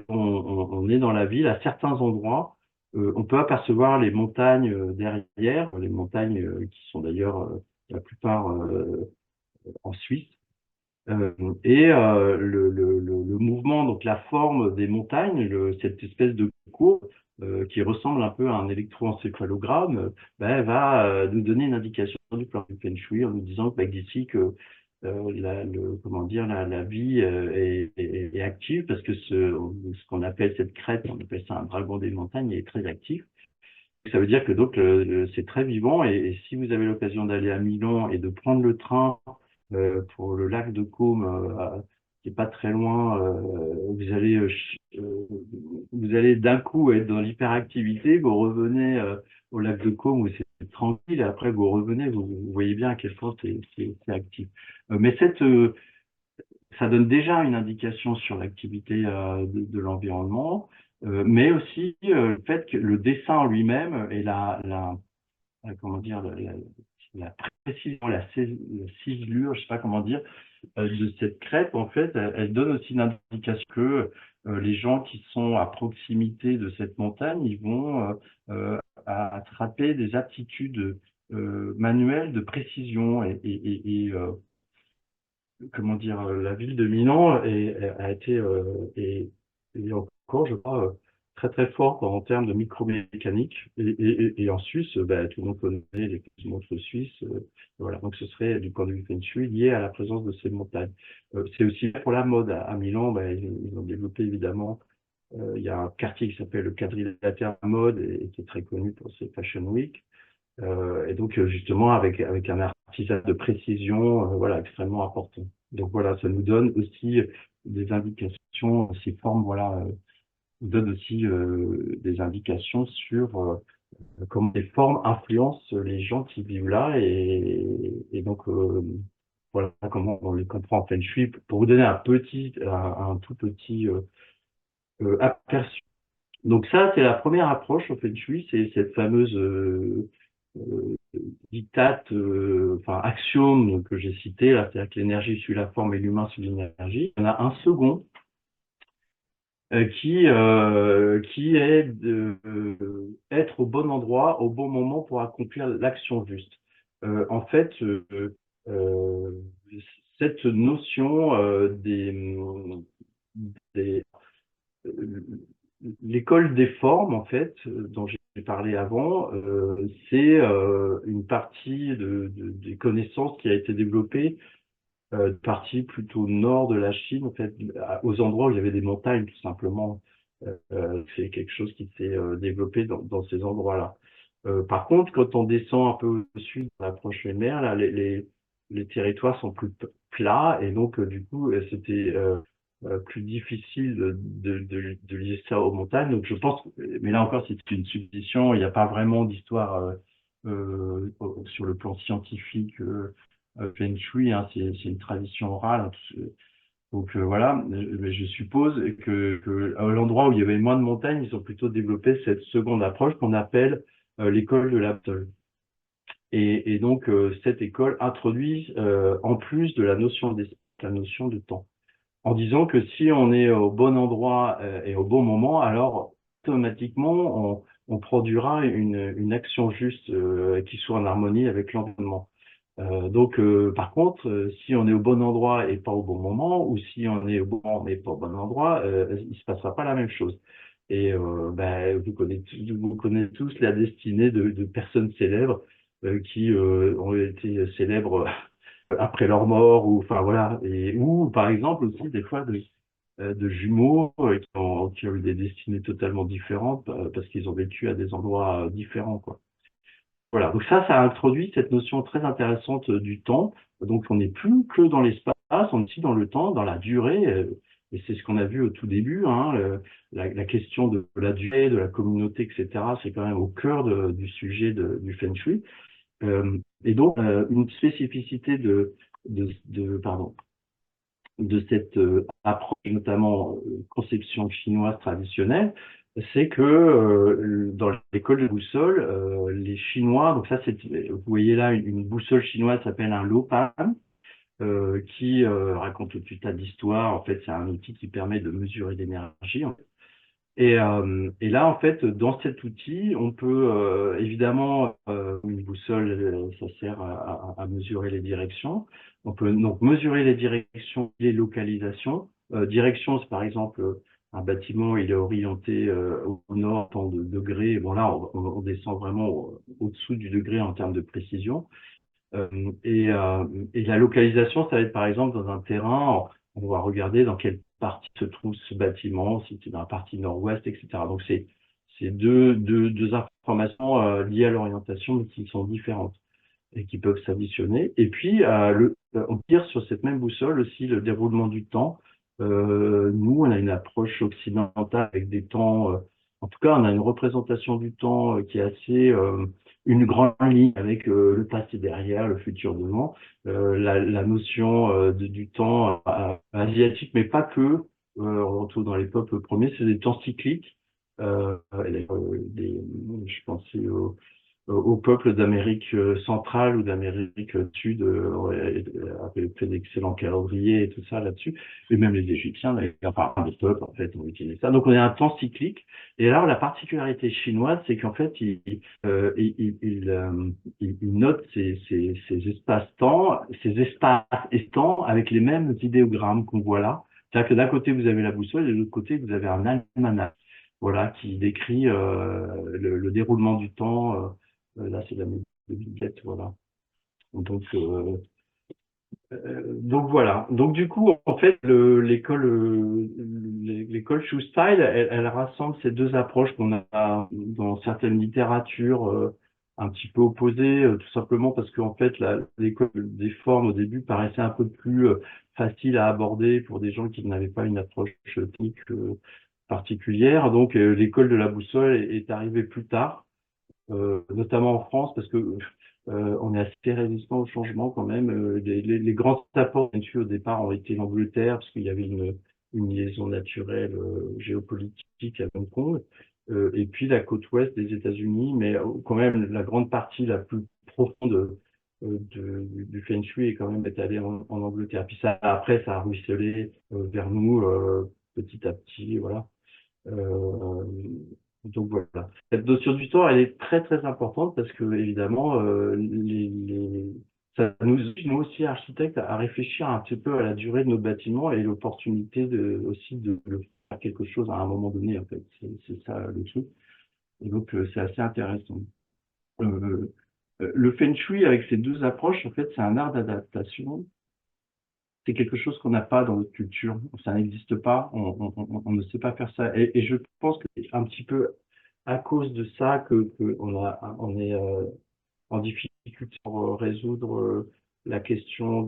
on est dans la ville à certains endroits, on peut apercevoir les montagnes derrière, les montagnes qui sont d'ailleurs la plupart en Suisse. Euh, le mouvement, donc la forme des montagnes, cette espèce de courbe qui ressemble un peu à un électroencéphalogramme, ben, va nous donner une indication du plan du Feng Shui en nous disant que, ben, d'ici que comment dire, la vie est active parce que ce qu'on appelle cette crête, on appelle ça un dragon des montagnes, est très actif. Ça veut dire que donc c'est très vivant et si vous avez l'occasion d'aller à Milan et de prendre le train pour le lac de Côme, qui est pas très loin, vous allez d'un coup être dans l'hyperactivité, vous revenez au lac de Côme où c'est tranquille et après vous revenez, vous voyez bien à quel point c'est actif. Mais ça donne déjà une indication sur l'activité de l'environnement, mais aussi le fait que le dessin en lui-même et comment dire, la précision, la ciselure, je sais pas comment dire, de cette crêpe, en fait, elle donne aussi une indication que les gens qui sont à proximité de cette montagne, ils vont attraper des aptitudes manuelles de précision comment dire, la ville de Milan a été et encore, je crois, très très forte en termes de micromécanique. Et en Suisse, bah, tout le monde connaît les montres suisses. Voilà, donc ce serait du point de vue Feng Shui lié à la présence de ces montagnes. C'est aussi pour la mode. À Milan, bah, ils ont développé évidemment. Il y a un quartier qui s'appelle le Quadrilatère Mode et qui est très connu pour ses Fashion Week. Et donc, justement, avec un artisanat de précision, voilà, extrêmement important. Donc, voilà, ça nous donne aussi des indications, ces formes, voilà, nous donnent aussi des indications sur comment les formes influencent les gens qui vivent là et donc, voilà comment on les comprend en Feng Shui. Pour vous donner un tout petit aperçu. Donc ça, c'est la première approche au Feng Shui, c'est cette fameuse euh, dictate, enfin axiome que j'ai cité, là, c'est-à-dire que l'énergie suit la forme et l'humain suit l'énergie. Il y en a un second qui est être au bon endroit, au bon moment pour accomplir l'action juste. En fait, euh, cette notion des l'école des formes, en fait, dont j'ai parlé avant, c'est une partie des connaissances qui a été développée, partie plutôt nord de la Chine, en fait, aux endroits où il y avait des montagnes, tout simplement. C'est quelque chose qui s'est développé dans ces endroits-là. Par contre, quand on descend un peu au sud, dans l'approche mer, là, les territoires sont plus plats et donc, du coup, c'était plus difficile de lier ça aux montagnes. Donc, je pense, mais là encore, c'est une supposition, il n'y a pas vraiment d'histoire sur le plan scientifique Feng Shui, hein, c'est une tradition orale. Hein, donc voilà, mais je suppose que à l'endroit où il y avait moins de montagnes, ils ont plutôt développé cette seconde approche qu'on appelle l'école de l'atoll. Et donc cette école introduit en plus de la notion la notion de temps, en disant que si on est au bon endroit et au bon moment, alors automatiquement on produira une action juste qui soit en harmonie avec l'environnement. Donc, par contre, si on est au bon endroit et pas au bon moment, ou si on est au bon moment mais pas au bon endroit, il se passera pas la même chose. Et ben, vous connaissez tous la destinée de personnes célèbres qui ont été célèbres après leur mort, ou enfin voilà, et ou par exemple aussi des fois de jumeaux qui ont eu des destinées totalement différentes parce qu'ils ont vécu à des endroits différents, quoi. voilà. Donc ça a introduit cette notion très intéressante du temps. Donc on n'est plus que dans l'espace, on est aussi dans le temps, dans la durée. Et c'est ce qu'on a vu au tout début, hein, la question de la durée, de la communauté, etc. C'est quand même au cœur du sujet du Feng Shui. Et donc une spécificité pardon, de cette approche, notamment conception chinoise traditionnelle, c'est que dans l'école de boussole, les Chinois, donc ça, vous voyez là, une boussole chinoise s'appelle un lopan, qui raconte tout un tas d'histoires. En fait, c'est un outil qui permet de mesurer l'énergie. Et là, en fait, dans cet outil, on peut évidemment, une boussole, ça sert à mesurer les directions. On peut donc mesurer les directions, les localisations. Direction, c'est par exemple un bâtiment, il est orienté au nord, tant de degrés. Bon là, on descend vraiment au-dessous du degré en termes de précision. Euh, et, euh, et la localisation, ça va être par exemple dans un terrain, on va regarder dans quelle partie se trouve ce bâtiment, si c'est dans la partie nord-ouest, etc. Donc c'est deux informations liées à l'orientation, mais qui sont différentes et qui peuvent s'additionner. Et puis, on tire sur cette même boussole aussi le déroulement du temps. Nous, on a une approche occidentale avec des temps, en tout cas, on a une représentation du temps qui est assez, une grande ligne avec le passé derrière, le futur devant, la notion du temps asiatique, mais pas que, on retrouve dans les peuples premiers, c'est des temps cycliques. Je pensais au peuple d'Amérique centrale ou d'Amérique du Sud, avaient fait d'excellents calendriers et tout ça là-dessus. Et même les Égyptiens, d'ailleurs, enfin, les peuples, en fait, ont utilisé ça. Donc, on a un temps cyclique. Et alors, la particularité chinoise, c'est qu'en fait, il note ces espaces-temps, ces espaces et temps avec les mêmes idéogrammes qu'on voit là. C'est-à-dire que d'un côté, vous avez la boussole et de l'autre côté, vous avez un almanach. Voilà, qui décrit le déroulement du temps. Là, c'est la méthode de Binet, voilà. Donc, donc voilà. Donc du coup, en fait, l'école Shoe Style, elle rassemble ces deux approches qu'on a dans certaines littératures un petit peu opposées, tout simplement parce qu'en fait, l'école des formes au début paraissait un peu plus facile à aborder pour des gens qui n'avaient pas une approche technique particulière. Donc l'école de la boussole est arrivée plus tard, notamment en France, parce que on est assez résistant au changement quand même. Les grands apports au départ ont été l'Angleterre, parce qu'il y avait une liaison naturelle géopolitique à Hong Kong, et puis la côte ouest des États-Unis, mais quand même la grande partie la plus profonde du Feng Shui est quand même étalée en Angleterre. Puis ça, après, ça a ruisselé vers nous petit à petit, voilà. Euh, donc voilà. Cette notion du temps, elle est très très importante parce que évidemment, ça nous oblige, nous aussi architectes, à réfléchir un petit peu à la durée de nos bâtiments et l'opportunité aussi de faire quelque chose à un moment donné. En fait, c'est ça le truc. Et donc c'est assez intéressant. Euh, le Feng Shui avec ces deux approches, en fait, c'est un art d'adaptation. C'est quelque chose qu'on n'a pas dans notre culture. Ça n'existe pas. On ne sait pas faire ça. Et je pense que c'est un petit peu à cause de ça que on est en difficulté pour résoudre la question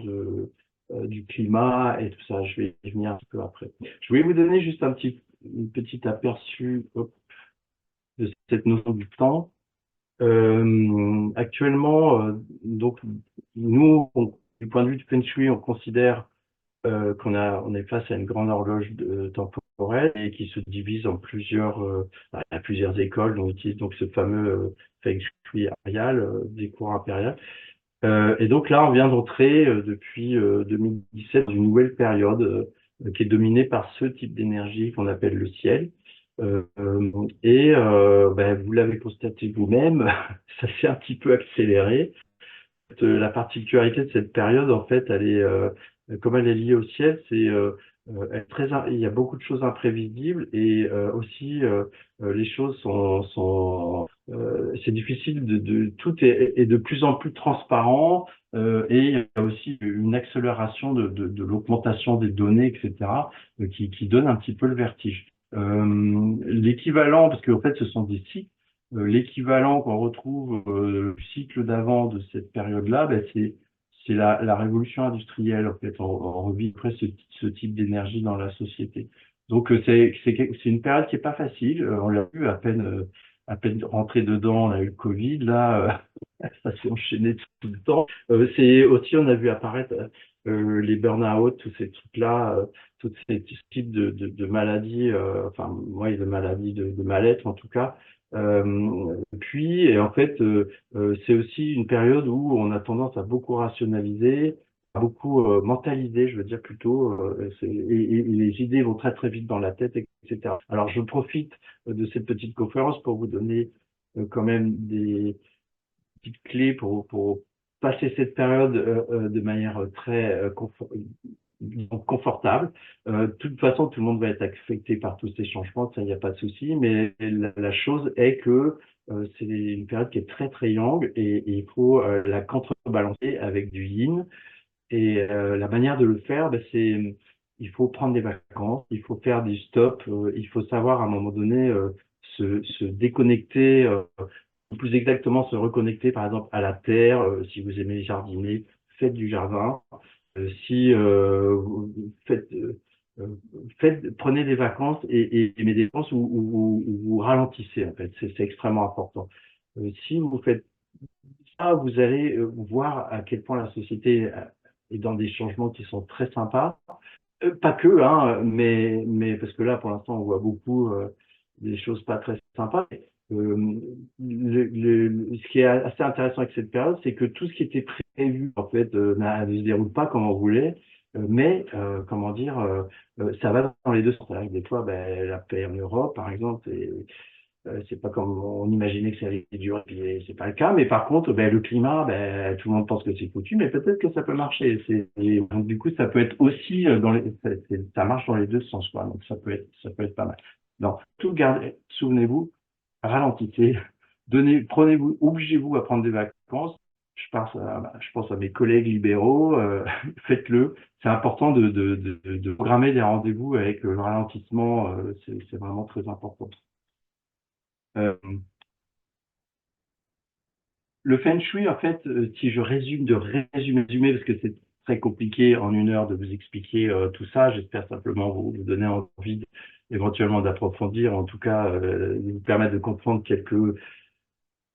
du climat et tout ça. Je vais y venir un petit peu après. Je voulais vous donner juste une petit aperçu de cette notion du temps. Actuellement, donc, nous, du point de vue du Feng Shui, on considère on est face à une grande horloge temporelle et qui se divise en il y a plusieurs écoles. On utilise donc ce fameux Feng Shui impérial, des cours impériales. Et donc là, on vient d'entrer depuis 2017 dans une nouvelle période qui est dominée par ce type d'énergie qu'on appelle le ciel. Ben, vous l'avez constaté vous-même, ça s'est un petit peu accéléré. La particularité de cette période, en fait, comme elle est liée au ciel, il y a beaucoup de choses imprévisibles et aussi les choses c'est difficile tout est de plus en plus transparent et il y a aussi une accélération de l'augmentation des données, etc., qui donne un petit peu le vertige. L'équivalent, parce qu'en fait, ce sont des cycles. l'équivalent qu'on retrouve le cycle d'avant de cette période-là, ben, c'est la révolution industrielle, en fait. On revit presque ce type d'énergie dans la société. Donc, c'est une période qui est pas facile. On l'a vu à peine rentré dedans, on a eu le Covid, là, ça s'est enchaîné tout le temps. C'est aussi, on a vu apparaître les burn-out, tous ces trucs-là, tous ces types de maladies, enfin, moi, de maladies de mal-être en tout cas. Puis, et en fait, c'est aussi une période où on a tendance à beaucoup rationaliser, à beaucoup mentaliser, je veux dire plutôt, et les idées vont très très vite dans la tête, etc. Alors, je profite de cette petite conférence pour vous donner quand même des petites clés pour passer cette période de manière très confortable. De toute façon, tout le monde va être affecté par tous ces changements, ça, il n'y a pas de souci, mais la chose est que c'est une période qui est très, très yang et il faut la contrebalancer avec du yin. Et la manière de le faire, ben, il faut prendre des vacances, il faut faire du stop, il faut savoir à un moment donné se déconnecter ou plus exactement se reconnecter par exemple à la terre. Si vous aimez jardiner, faites du jardin. Si vous euh, prenez des vacances et mais des vacances où vous ralentissez en fait, c'est extrêmement important. Si vous faites ça, vous allez voir à quel point la société est dans des changements qui sont très sympas. Pas que, hein, mais parce que là, pour l'instant, on voit beaucoup des choses pas très sympas. Ce qui est assez intéressant avec cette période, c'est que tout ce qui était prévu, en fait, ne se déroule pas comme on voulait, mais, comment dire, ça va dans les deux sens. C'est-à-dire que des fois, ben, la paix en Europe, par exemple, c'est pas comme on imaginait que ça allait durer, et c'est pas le cas. Mais par contre, ben, le climat, ben, tout le monde pense que c'est foutu, mais peut-être que ça peut marcher. Et donc du coup, ça peut être aussi ça marche dans les deux sens, quoi. Donc ça peut être pas mal. Donc tout garder, souvenez-vous, ralentissez, prenez-vous, obligez-vous à prendre des vacances. Je pense à mes collègues libéraux, faites-le. C'est important de programmer des rendez-vous avec le ralentissement. C'est vraiment très important. Euh, Le feng shui, en fait, si je résume, résumer, parce que c'est très compliqué en une heure de vous expliquer tout ça, j'espère simplement vous donner envie éventuellement d'approfondir, en tout cas de vous permettre de comprendre quelques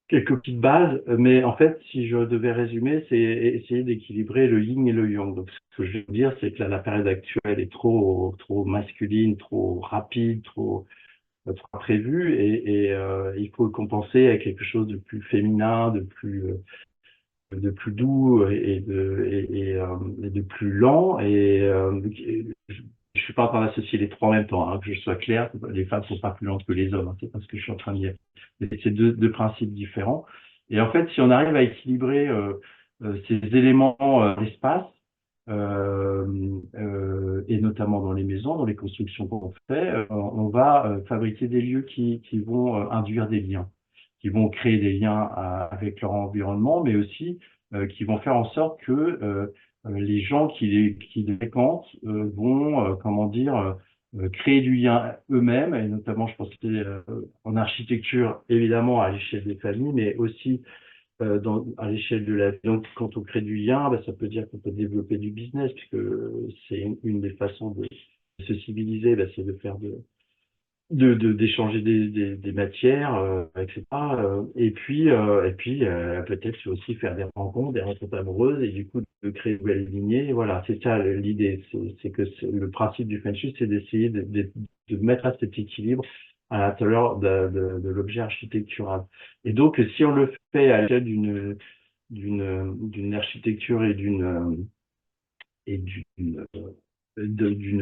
petites bases. Mais en fait, si je devais résumer, c'est essayer d'équilibrer le yin et le yang. Donc, ce que je veux dire, c'est que là, la période actuelle est trop masculine, trop rapide, trop prévue, et il faut le compenser avec quelque chose de plus féminin, de plus doux et de plus lent. Je suis pas en train d'associer les trois en même temps, hein, que je sois clair. Les femmes sont pas plus lentes que les hommes, hein, c'est pas ce que je suis en train de dire. Mais c'est deux principes différents. Et en fait, si on arrive à équilibrer ces éléments d'espace, et notamment dans les maisons, dans les constructions qu'on fait, on va fabriquer des lieux qui vont induire des liens, qui vont créer des liens avec leur environnement, mais aussi qui vont faire en sorte que les gens qui les fréquentent vont, comment dire, créer du lien eux-mêmes, et notamment, je pense que en architecture, évidemment, à l'échelle des familles, mais aussi à l'échelle de la vie. Donc, quand on crée du lien, ben, ça peut dire qu'on peut développer du business, puisque c'est une des façons de se civiliser, ben, c'est de faire d'échanger des matières, etc. Et puis peut-être aussi faire des rencontres amoureuses, et du coup de créer de nouvelles lignées. Voilà, c'est ça l'idée. C'est que le principe du feng shui, c'est d'essayer de mettre à cet équilibre à l'intérieur de l'objet architectural. Et donc, si on le fait à l'échelle d'une architecture et d'une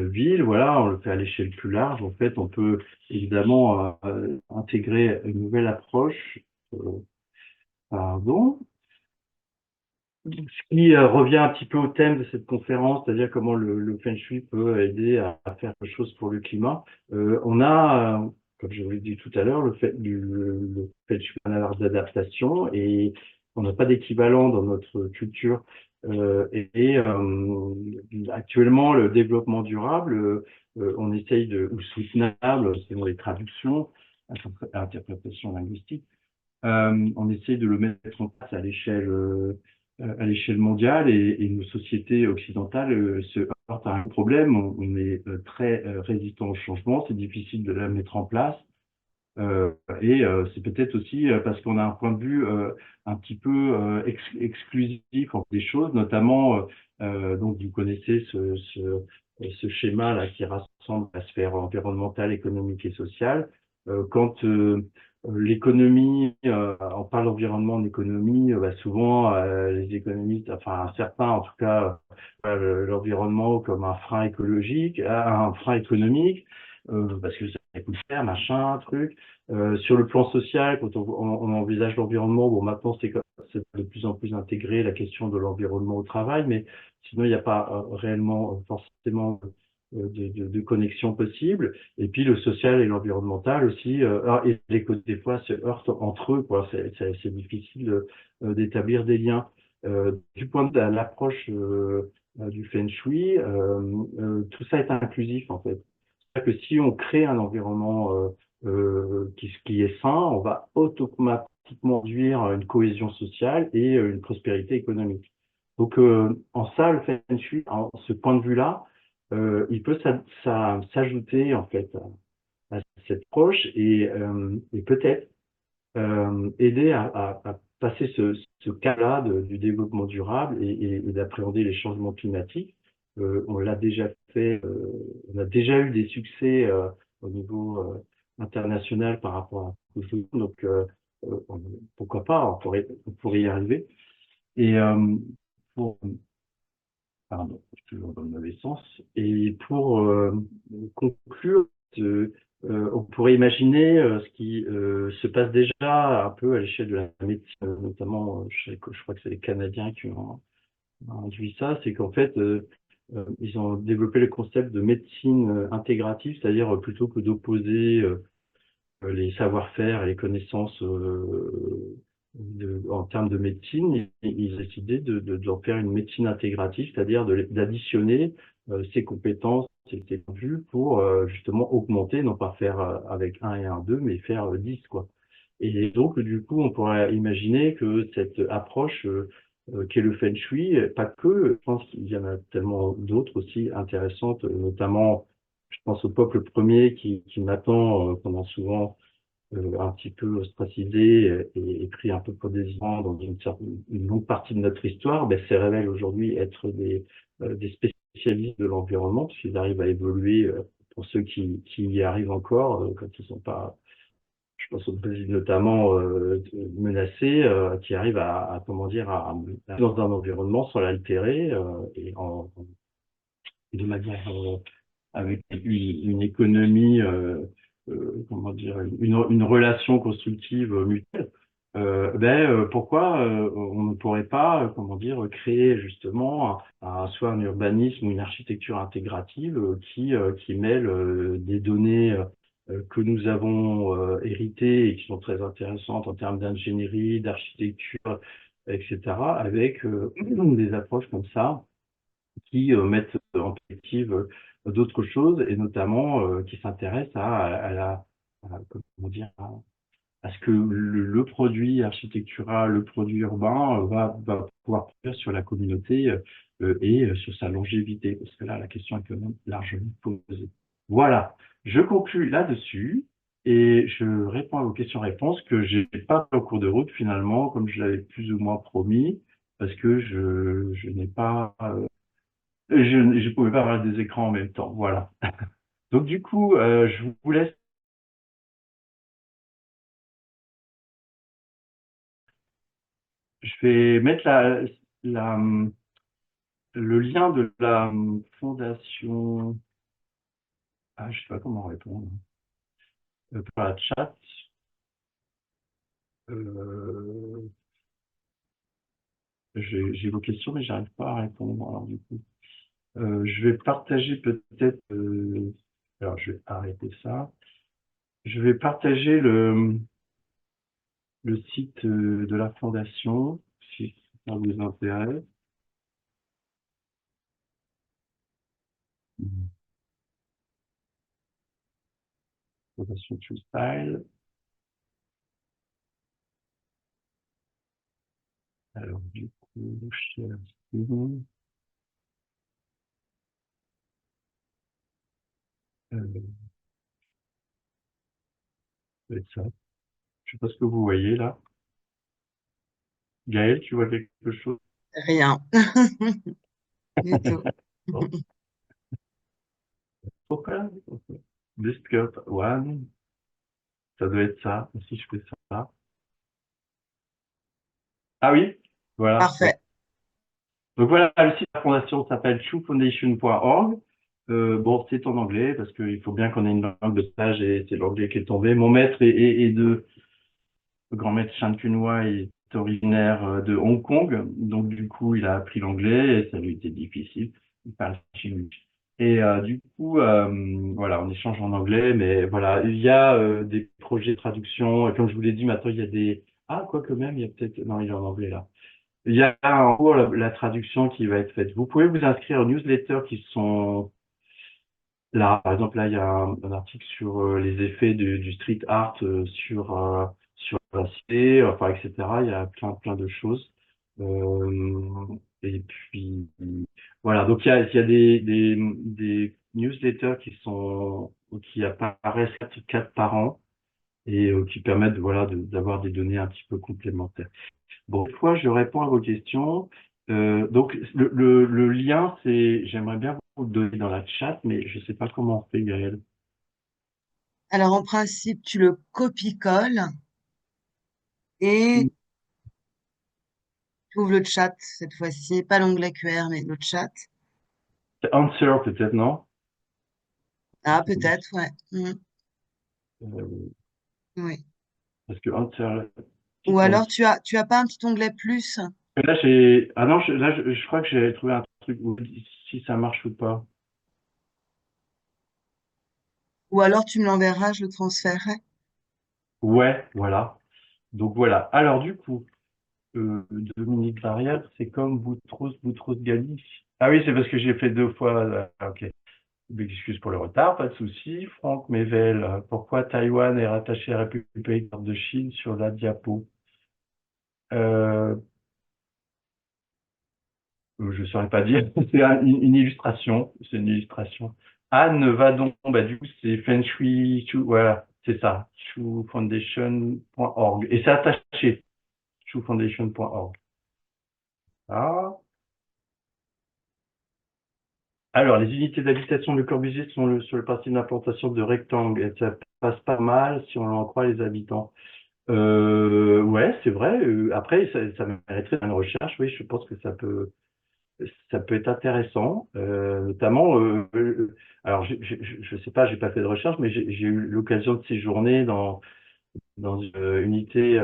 ville, voilà, on le fait à l'échelle plus large. En fait, on peut évidemment intégrer une nouvelle approche. euh, Pardon. Ce qui revient un petit peu au thème de cette conférence, c'est-à-dire comment le Feng Shui peut aider à faire quelque chose pour le climat. On a, comme je vous l'ai dit tout à l'heure, le Feng Shui est un art d'adaptation, et on n'a pas d'équivalent dans notre culture. Actuellement, le développement durable, on essaye ou soutenable, selon les traductions, interprétation linguistique, On essaye de le mettre en place à l'échelle mondiale et nos sociétés occidentales se heurtent à un problème. On est très résistant au changement, c'est difficile de la mettre en place. Euh, c'est peut-être aussi parce qu'on a un point de vue un petit peu exclusif en des choses, notamment, donc vous connaissez ce schéma-là qui rassemble la sphère environnementale, économique et sociale. Quand l'économie, on parle d'environnement en économie, bah, souvent les économistes, enfin certains en tout cas, l'environnement comme un frein écologique, un frein économique, parce que ça coûte cher, machin, truc. Sur le plan social, quand on envisage l'environnement, bon, maintenant c'est de plus en plus intégré la question de l'environnement au travail, mais sinon il n'y a pas réellement forcément de connexion possible. Et puis le social et l'environnemental aussi, et les côtés des fois se heurtent entre eux, quoi. C'est difficile d'établir des liens. Du point de l'approche du Feng Shui, tout ça est inclusif en fait. C'est-à-dire que si on crée un environnement qui est sain, on va automatiquement induire une cohésion sociale et une prospérité économique. Donc, en ça, le Feng Shui, en ce point de vue-là, il peut s'ajouter en fait à cette approche et peut-être aider à passer ce cas-là du développement durable et d'appréhender les changements climatiques. On l'a déjà fait, on a déjà eu des succès au niveau international par rapport à ce chose. Donc, pourquoi pas, on pourrait y arriver. Et pour, pardon, je suis toujours dans le mauvais sens. Et pour conclure, on pourrait imaginer ce qui se passe déjà un peu à l'échelle de la médecine, notamment, je crois que c'est les Canadiens qui ont introduit ça, c'est qu'en fait, ils ont développé le concept de médecine intégrative, c'est-à-dire plutôt que d'opposer les savoir-faire et les connaissances en termes de médecine, ils ont décidé d'en faire une médecine intégrative, c'est-à-dire d'additionner ses compétences et ses vues pour justement augmenter, non pas faire avec un et un 2, mais faire 10, quoi. Et donc, du coup, on pourrait imaginer que cette approche qu'est le Feng Shui, pas que, je pense qu'il y en a tellement d'autres aussi intéressantes, notamment, je pense au peuple premier qui m'attend, qu'on a souvent un petit peu ostracisé et pris un peu pour des gens dans une longue partie de notre histoire, ben, se révèlent aujourd'hui être des spécialistes de l'environnement, puisqu'ils arrivent à évoluer pour ceux qui y arrivent encore, quand ils sont pas, je pense au Brésil notamment, menacés, qui arrivent comment dire, dans un environnement sans l'altérer de manière avec une économie, comment dire, une relation constructive mutuelle, pourquoi on ne pourrait pas, comment dire, créer justement soit un urbanisme ou une architecture intégrative qui mêle des données que nous avons héritées et qui sont très intéressantes en termes d'ingénierie, d'architecture, etc., avec des approches comme ça qui mettent en perspective d'autres choses et notamment qui s'intéressent comment dire, à ce que le produit architectural, le produit urbain va pouvoir produire sur la communauté et sur sa longévité, parce que là, la question est quand même largement posée. Voilà, je conclus là-dessus et je réponds à vos questions-réponses que j'ai pas fait au cours de route finalement, comme je l'avais plus ou moins promis, parce que je n'ai pas je pouvais pas avoir des écrans en même temps, voilà. Donc du coup, je vous laisse. Je vais mettre la, le lien de la fondation. Ah, je sais pas comment répondre. Par la chat. Euh, j'ai vos questions, mais j'arrive pas à répondre. Alors du coup, je vais partager peut-être. Alors je vais arrêter ça. Je vais partager le site de la fondation, si ça vous intéresse. Fondation True Style. du coup, cher. Ça va être ça. Je sais pas ce que vous voyez là. Gaël, tu vois quelque chose? Rien du tout. Bon, pourquoi? Discord One, ça doit être ça. Si je fais ça. Ah oui, voilà. Parfait. Donc voilà, le site de la fondation s'appelle truefoundation.org. Bon, c'est en anglais parce qu'il faut bien qu'on ait une langue de stage et c'est l'anglais qui est tombé. Mon maître est de le grand maître Chan Kunwa est originaire de Hong Kong, donc du coup il a appris l'anglais et ça lui était difficile. Il parle chinois. Et du coup, voilà, on échange en anglais, mais voilà, il y a des projets de traduction. Et comme je vous l'ai dit, maintenant il y a des ah quoique même il y a peut-être non il est en anglais là. Il y a en cours la traduction qui va être faite. Vous pouvez vous inscrire aux newsletters qui sont là. Par exemple, là, il y a un article sur les effets du street art sur la cité, enfin, etc. Il y a plein de choses. Et puis, voilà. Donc, il y a des newsletters qui apparaissent quatre par an et qui permettent, voilà, d'avoir des données un petit peu complémentaires. Bon, des fois, je réponds à vos questions. Donc, le lien, j'aimerais bien vous le donner dans la chat, mais je ne sais pas comment on fait, Gaël. Alors, en principe, tu le copies-colles et tu ouvres le chat cette fois-ci, pas l'onglet QR, mais le chat. C'est Answer, peut-être, non? Ah, peut-être, ouais. Euh, Oui. parce que Answer, Ou petit alors, Answer. tu as pas un petit onglet plus, Là, ah non, là, je crois que j'ai trouvé un truc, si ça marche ou pas. ou alors tu me l'enverras, je le transférerai. Ouais, voilà. Donc, voilà. Alors, du coup, Dominique Barrière, c'est comme Boutros Ghali. Ah oui, c'est parce que j'ai fait deux fois. Ok. Excuse pour le retard, pas de souci. Franck Mével, pourquoi Taïwan est rattaché à la République de Chine sur la diapo? Euh, je ne saurais pas dire. C'est une illustration. C'est une illustration. Anne Vadon, bah, du coup, c'est Feng Shui, voilà, c'est ça. Shufoundation.org. Et c'est attaché. Shufoundation.org. Ah. Alors, les unités d'habitation de Corbusier sont sur le principe d'implantation de rectangles. Et ça passe pas mal si on en croit les habitants. Ouais, c'est vrai. Après, ça mériterait une recherche. Oui, je pense que ça peut être intéressant, notamment. Alors, je sais pas, j'ai pas fait de recherche, mais j'ai eu l'occasion de séjourner dans une unité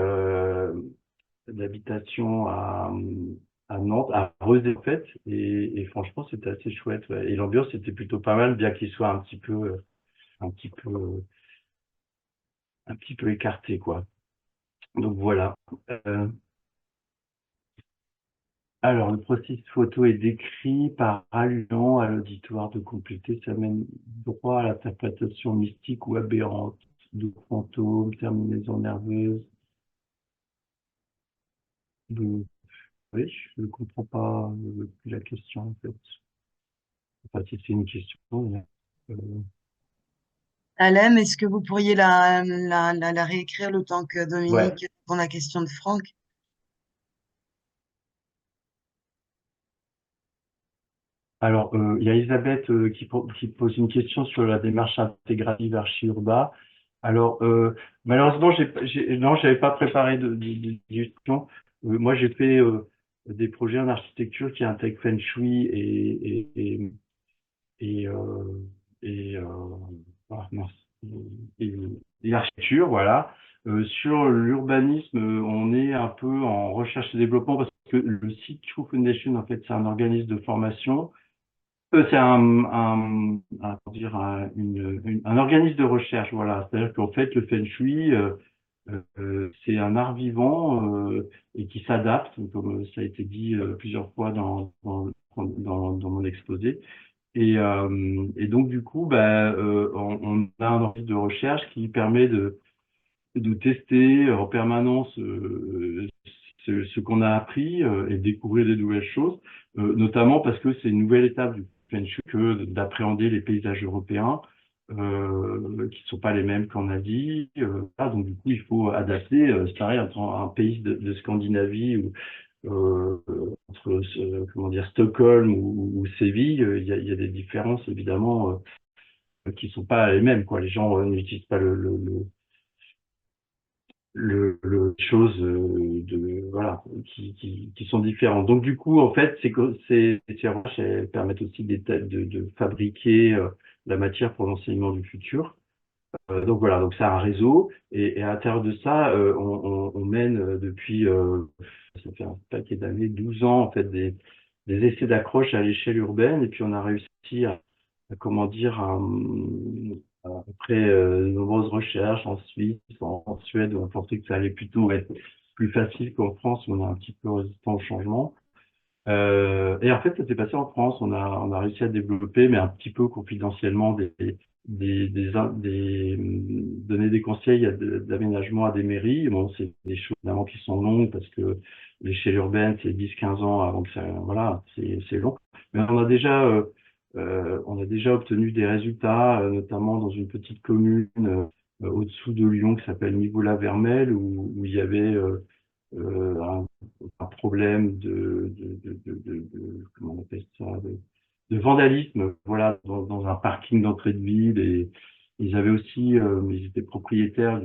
d'habitation à Nantes, à Rezé en fait, et franchement, c'était assez chouette. Ouais. Et l'ambiance était plutôt pas mal, bien qu'il soit un petit peu, un petit peu écarté, quoi. Donc voilà. Euh, Alors, le processus photo est décrit par allusion à l'auditoire de compléter, ça mène droit à l'interprétation mystique ou aberrante, de fantômes, terminaison nerveuse. De... Oui, je ne comprends pas la question, en fait. Enfin, si c'est une question, euh, Alem, est-ce que vous pourriez la réécrire le temps que ouais. Dominique répond à la question de Franck? Alors, il y a Elisabeth qui pose une question sur la démarche intégrative Archi-Urba. Alors, malheureusement, non, j'avais pas préparé de discussion. Moi, j'ai fait des projets en architecture qui intègrent Feng Shui et, ah, mince, et, et l'architecture, voilà. Sur l'urbanisme, on est un peu en recherche et développement parce que le site True Foundation, en fait, c'est un organisme de formation c'est comment dire, un organisme de recherche, voilà. C'est-à-dire qu'en fait, le Feng Shui, c'est un art vivant et qui s'adapte, comme ça a été dit plusieurs fois dans mon exposé. Et donc, du coup, bah, on a un organisme de recherche qui permet de tester en permanence ce qu'on a appris et découvrir des nouvelles choses, notamment parce que c'est une nouvelle étape du Feng Shui que d'appréhender les paysages européens qui sont pas les mêmes qu'en Asie. Donc du coup, il faut adapter. C'est pareil entre un pays de Scandinavie ou entre comment dire Stockholm ou Séville, il y a des différences évidemment qui sont pas les mêmes, quoi. Les gens n'utilisent pas le choses voilà qui sont différentes. Donc du coup, en fait, c'est que ces roches, elles permettent aussi de fabriquer la matière pour l'enseignement du futur. Donc voilà, donc c'est un réseau et à l'intérieur de ça, on mène depuis ça fait un paquet d'années, 12 ans en fait des essais d'accroche à l'échelle urbaine et puis on a réussi comment dire après de nombreuses recherches en Suisse, en Suède, où on pensait que ça allait plutôt être plus facile qu'en France où on est un petit peu résistant au changement. Et en fait, ça s'est passé en France. On a réussi à développer, mais un petit peu confidentiellement, donner des conseils d'aménagement à des mairies. Bon, c'est des choses évidemment qui sont longues parce que l'échelle urbaine, c'est 10-15 ans avant que ça, voilà, c'est long. Mais on a déjà obtenu des résultats, notamment dans une petite commune au-dessous de Lyon qui s'appelle Nivoula-Vermel, où il y avait un problème comment on appelle ça, de vandalisme, voilà, dans un parking d'entrée de ville. Et ils avaient aussi, ils étaient propriétaires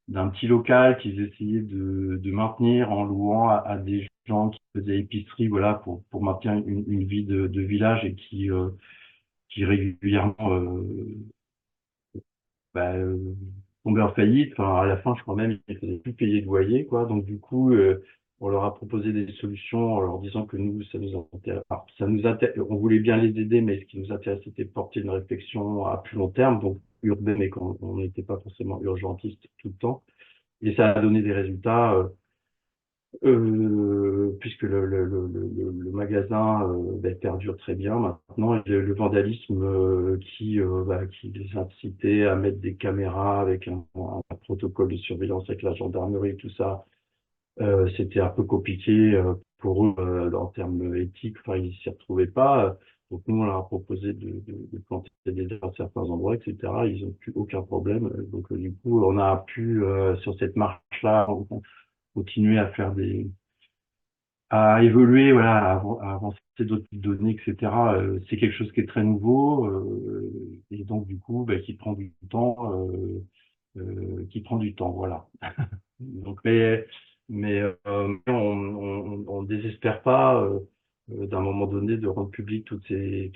d'un petit local qu'ils essayaient de maintenir en louant à des gens qui faisaient épicerie, voilà, pour maintenir une vie de village et qui régulièrement bah, tombé en faillite. Enfin, à la fin, je crois même ils ne faisaient plus payer de loyer, quoi. Donc du coup, on leur a proposé des solutions en leur disant que nous, ça nous intéresse. Alors, on voulait bien les aider, mais ce qui nous intéresse, c'était de porter une réflexion à plus long terme, donc urbaine, mais quand on n'était pas forcément urgentiste tout le temps. Et ça a donné des résultats. Puisque le magasin perdure très bien maintenant, et le vandalisme qui les incitait à mettre des caméras avec un protocole de surveillance avec la gendarmerie et tout ça, c'était un peu compliqué pour eux en termes éthiques, enfin ils s'y retrouvaient pas. Donc nous on leur a proposé de planter des arbres à certains endroits, etc. Ils n'ont plus aucun problème. Donc du coup on a pu sur cette marche-là continuer à faire à évoluer, voilà, à avancer d'autres données, etc. C'est quelque chose qui est très nouveau et donc du coup, qui prend du temps, voilà. Donc, on désespère pas d'un moment donné de rendre public toutes ces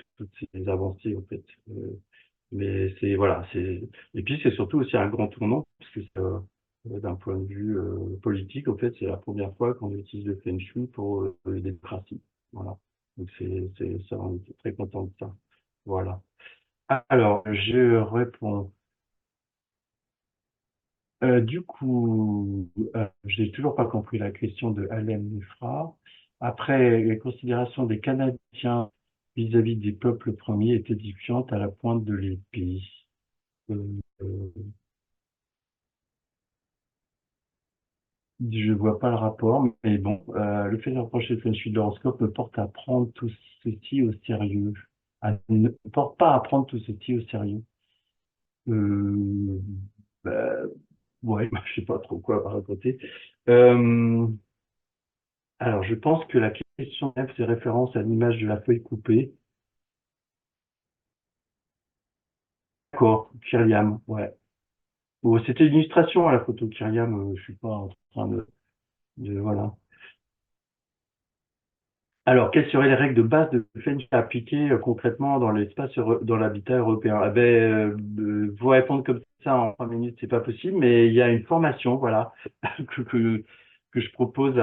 avancées en fait. Mais c'est voilà, et puis c'est surtout aussi un grand tournant parce que d'un point de vue politique, en fait, c'est la première fois qu'on utilise le Feng Shui pour les démocraties. Voilà. Donc c'est ça, on est très content de ça. Voilà. Alors, je réponds. Du coup, je n'ai toujours pas compris la question de Alain Mufra. Après, les considérations des Canadiens vis-à-vis des peuples premiers étaient différentes à la pointe de l'épée. Euh, euh, Je vois pas le rapport, mais bon, le fait de rapprocher le feng shui de l'horoscope me porte à prendre tout ceci au sérieux. Ne porte pas à prendre tout ceci au sérieux. Euh, bah, ouais, je sais pas trop quoi raconter. Euh, alors, je pense que la question F fait référence à l'image de la feuille coupée. D'accord, Kyriam, ouais. Bon, c'était une illustration à la photo Kyriam, je suis pas en train voilà. Alors, quelles seraient les règles de base de Feng Shui appliquées concrètement dans dans l'habitat européen? Vous répondre comme ça en 3 minutes, c'est pas possible, mais il y a une formation, voilà, que, que, que je propose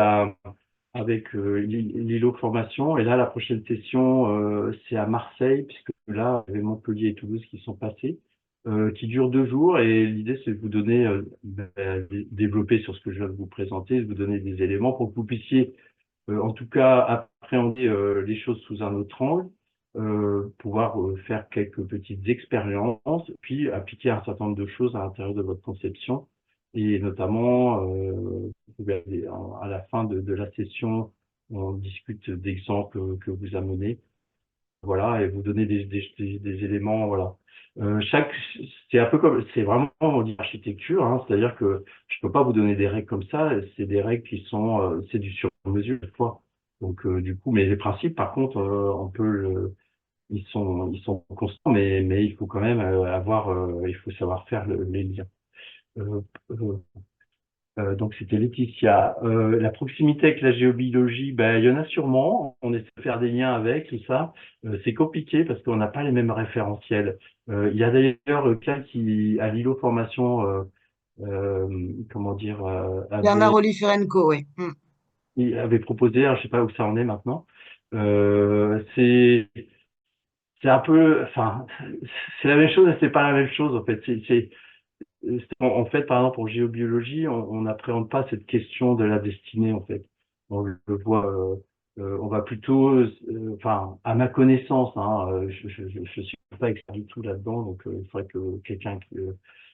avec l'îlot formation. Et là, la prochaine session, c'est à Marseille, puisque là, il y avait Montpellier et Toulouse qui sont passés, qui dure 2 jours. Et l'idée, c'est de vous donner, développer sur ce que je viens de vous présenter, de vous donner des éléments pour que vous puissiez en tout cas appréhender les choses sous un autre angle, pouvoir faire quelques petites expériences, puis appliquer un certain nombre de choses à l'intérieur de votre conception. Et notamment, à la fin de la session, on discute d'exemples que vous amenez, voilà, et vous donnez des éléments, voilà. C'est un peu comme, c'est vraiment on dit architecture, hein, c'est-à-dire que je peux pas vous donner des règles comme ça, c'est des règles qui sont, c'est du sur-mesure des fois. Donc du coup, mais les principes, par contre, on peut ils sont constants, mais il faut quand même il faut savoir faire les liens. Euh, euh, donc c'était Laetitia. La proximité avec la géobiologie, ben, il y en a sûrement. On essaie de faire des liens avec tout ça. C'est compliqué parce qu'on n'a pas les mêmes référentiels. Il y a d'ailleurs quelqu'un qui, à l'îlot formation, comment dire, Bernard Oliferenko, oui. il avait proposé, alors, je sais pas où ça en est maintenant. Euh, c'est c'est un peu, enfin, c'est la même chose, et c'est pas la même chose en fait. En fait, par exemple, en géobiologie, on n'appréhende pas cette question de la destinée, en fait. On le voit, on va plutôt, enfin, à ma connaissance, hein, je suis pas expert du tout là-dedans, donc il faudrait que quelqu'un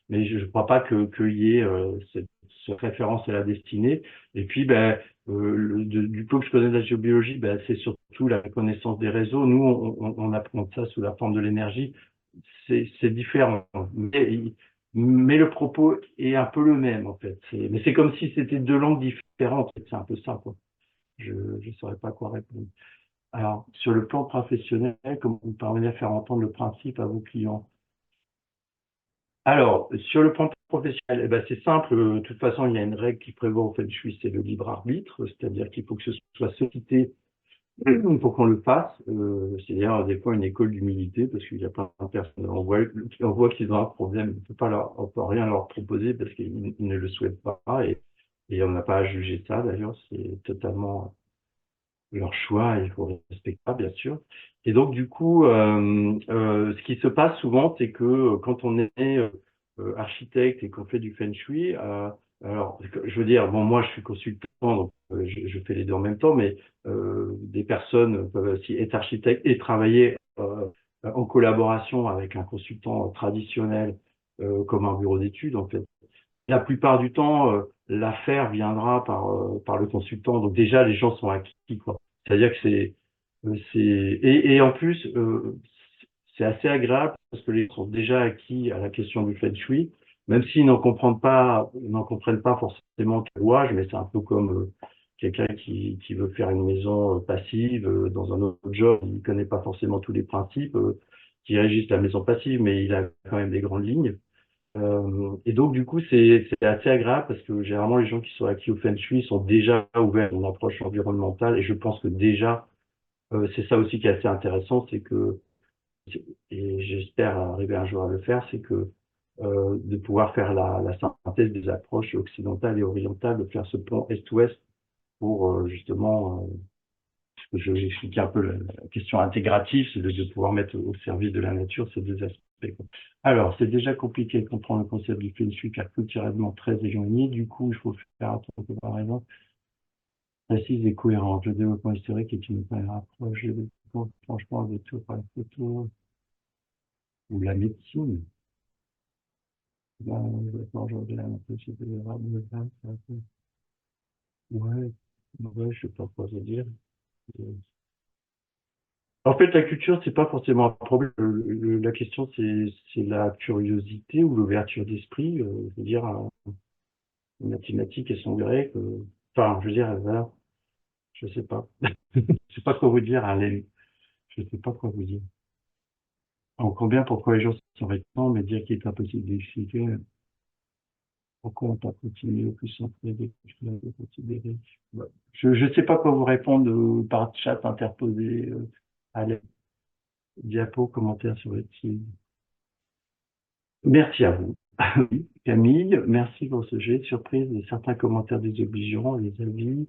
mais je ne crois pas qu'il y ait cette référence à la destinée. Et puis, ben, du peu que je connais de la géobiologie, ben, c'est surtout la connaissance des réseaux. Nous, on apprend ça sous la forme de l'énergie. C'est différent. Mais le propos est un peu le même, en fait. Mais c'est comme si c'était deux langues différentes. C'est un peu ça, quoi. Je ne saurais pas quoi répondre. Alors, sur le plan professionnel, comment vous parvenez à faire entendre le principe à vos clients? Alors, sur le plan professionnel, eh ben, c'est simple. De toute façon, il y a une règle qui prévoit au Feng Shui, c'est le libre arbitre, c'est-à-dire qu'il faut que ce soit sollicité pour qu'on le fasse. C'est d'ailleurs des fois une école d'humilité parce qu'il y a plein de personnes, on voit qu'ils ont un problème, on peut rien leur proposer parce qu'ils ne le souhaitent pas et on n'a pas à juger ça d'ailleurs, c'est totalement leur choix et il faut respecter ça bien sûr. Et donc du coup, ce qui se passe souvent, c'est que quand on est architecte et qu'on fait du feng shui, alors je veux dire, bon moi je suis consultant, donc je fais les deux en même temps, mais des personnes peuvent aussi être architectes et travailler en collaboration avec un consultant traditionnel comme un bureau d'études en fait. La plupart du temps, l'affaire viendra par le consultant. Donc déjà, les gens sont acquis, quoi. C'est-à-dire que et en plus, c'est assez agréable parce que les gens sont déjà acquis à la question du feng shui, même s'ils n'en comprennent pas forcément le rouage, mais c'est un peu comme quelqu'un qui veut faire une maison passive dans un autre job, il ne connaît pas forcément tous les principes qui régissent la maison passive, mais il a quand même des grandes lignes. Et donc, du coup, c'est assez agréable parce que généralement, les gens qui sont acquis au Feng Shui sont déjà ouverts à une approche environnementale. Et je pense que déjà, c'est ça aussi qui est assez intéressant, c'est que, et j'espère arriver un jour à le faire, c'est que de pouvoir faire la synthèse des approches occidentales et orientales, de faire ce pont Est-Ouest pour justement j'explique un peu la question intégrative, c'est de pouvoir mettre au service de la nature ces deux aspects, quoi. Alors, c'est déjà compliqué de comprendre le concept du feng shui car culturellement très éloigné. Du coup, il faut faire attention par exemple précise et cohérente. Le développement historique est une première approche. Le développement, franchement, de tout par la photo ou la médecine. Là, le développement aujourd'hui, la société de ouais, ouais, je sais pas quoi vous dire. En fait, la culture, c'est pas forcément un problème. La question, c'est la curiosité ou l'ouverture d'esprit. Je veux dire, les mathématiques, elles sont grecques. Enfin, je veux dire, voilà, je sais pas. Je sais pas quoi vous dire, Alain. Je sais pas quoi vous dire. On comprend bien pourquoi les gens sont réticents, mais dire qu'il est impossible d'expliquer pourquoi on peut continuer au plus centré des considérer. Ouais. Je sais pas quoi vous répondre par chat interposé, Alain. Diapo, commentaire sur le site. Merci à vous. Oui, Camille, merci pour ce jet. Surprise de certains commentaires désobligeants, les avis.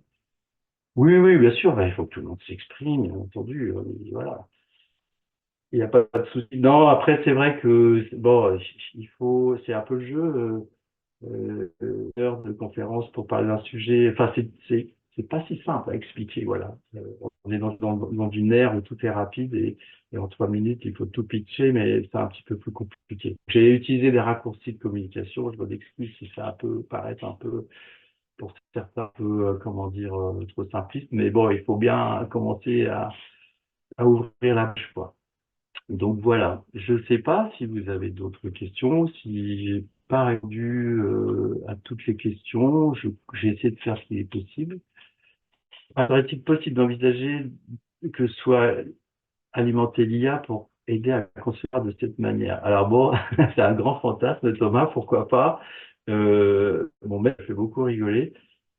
Oui, oui, bien sûr, bah, il faut que tout le monde s'exprime, bien entendu. Voilà. Il n'y a pas de souci. Non, après, c'est vrai que, bon, il faut, c'est un peu le jeu, heure de conférence pour parler d'un sujet. Enfin, c'est pas si simple à expliquer, voilà. On est dans une ère où tout est rapide et en 3 minutes, il faut tout pitcher, mais c'est un petit peu plus compliqué. J'ai utilisé des raccourcis de communication, je m'en excuse si ça peut paraître un peu, pour certains, un peu, comment dire, trop simpliste, mais bon, il faut bien commencer à ouvrir la bouche, quoi. Donc voilà, je ne sais pas si vous avez d'autres questions, si j'ai pas répondu à toutes les questions, j'ai essayé de faire ce qui est possible. Serait-il possible d'envisager que soit alimenté l'IA pour aider à concevoir de cette manière? Alors bon, c'est un grand fantasme, Thomas, pourquoi pas? Mon maître fait beaucoup rigoler.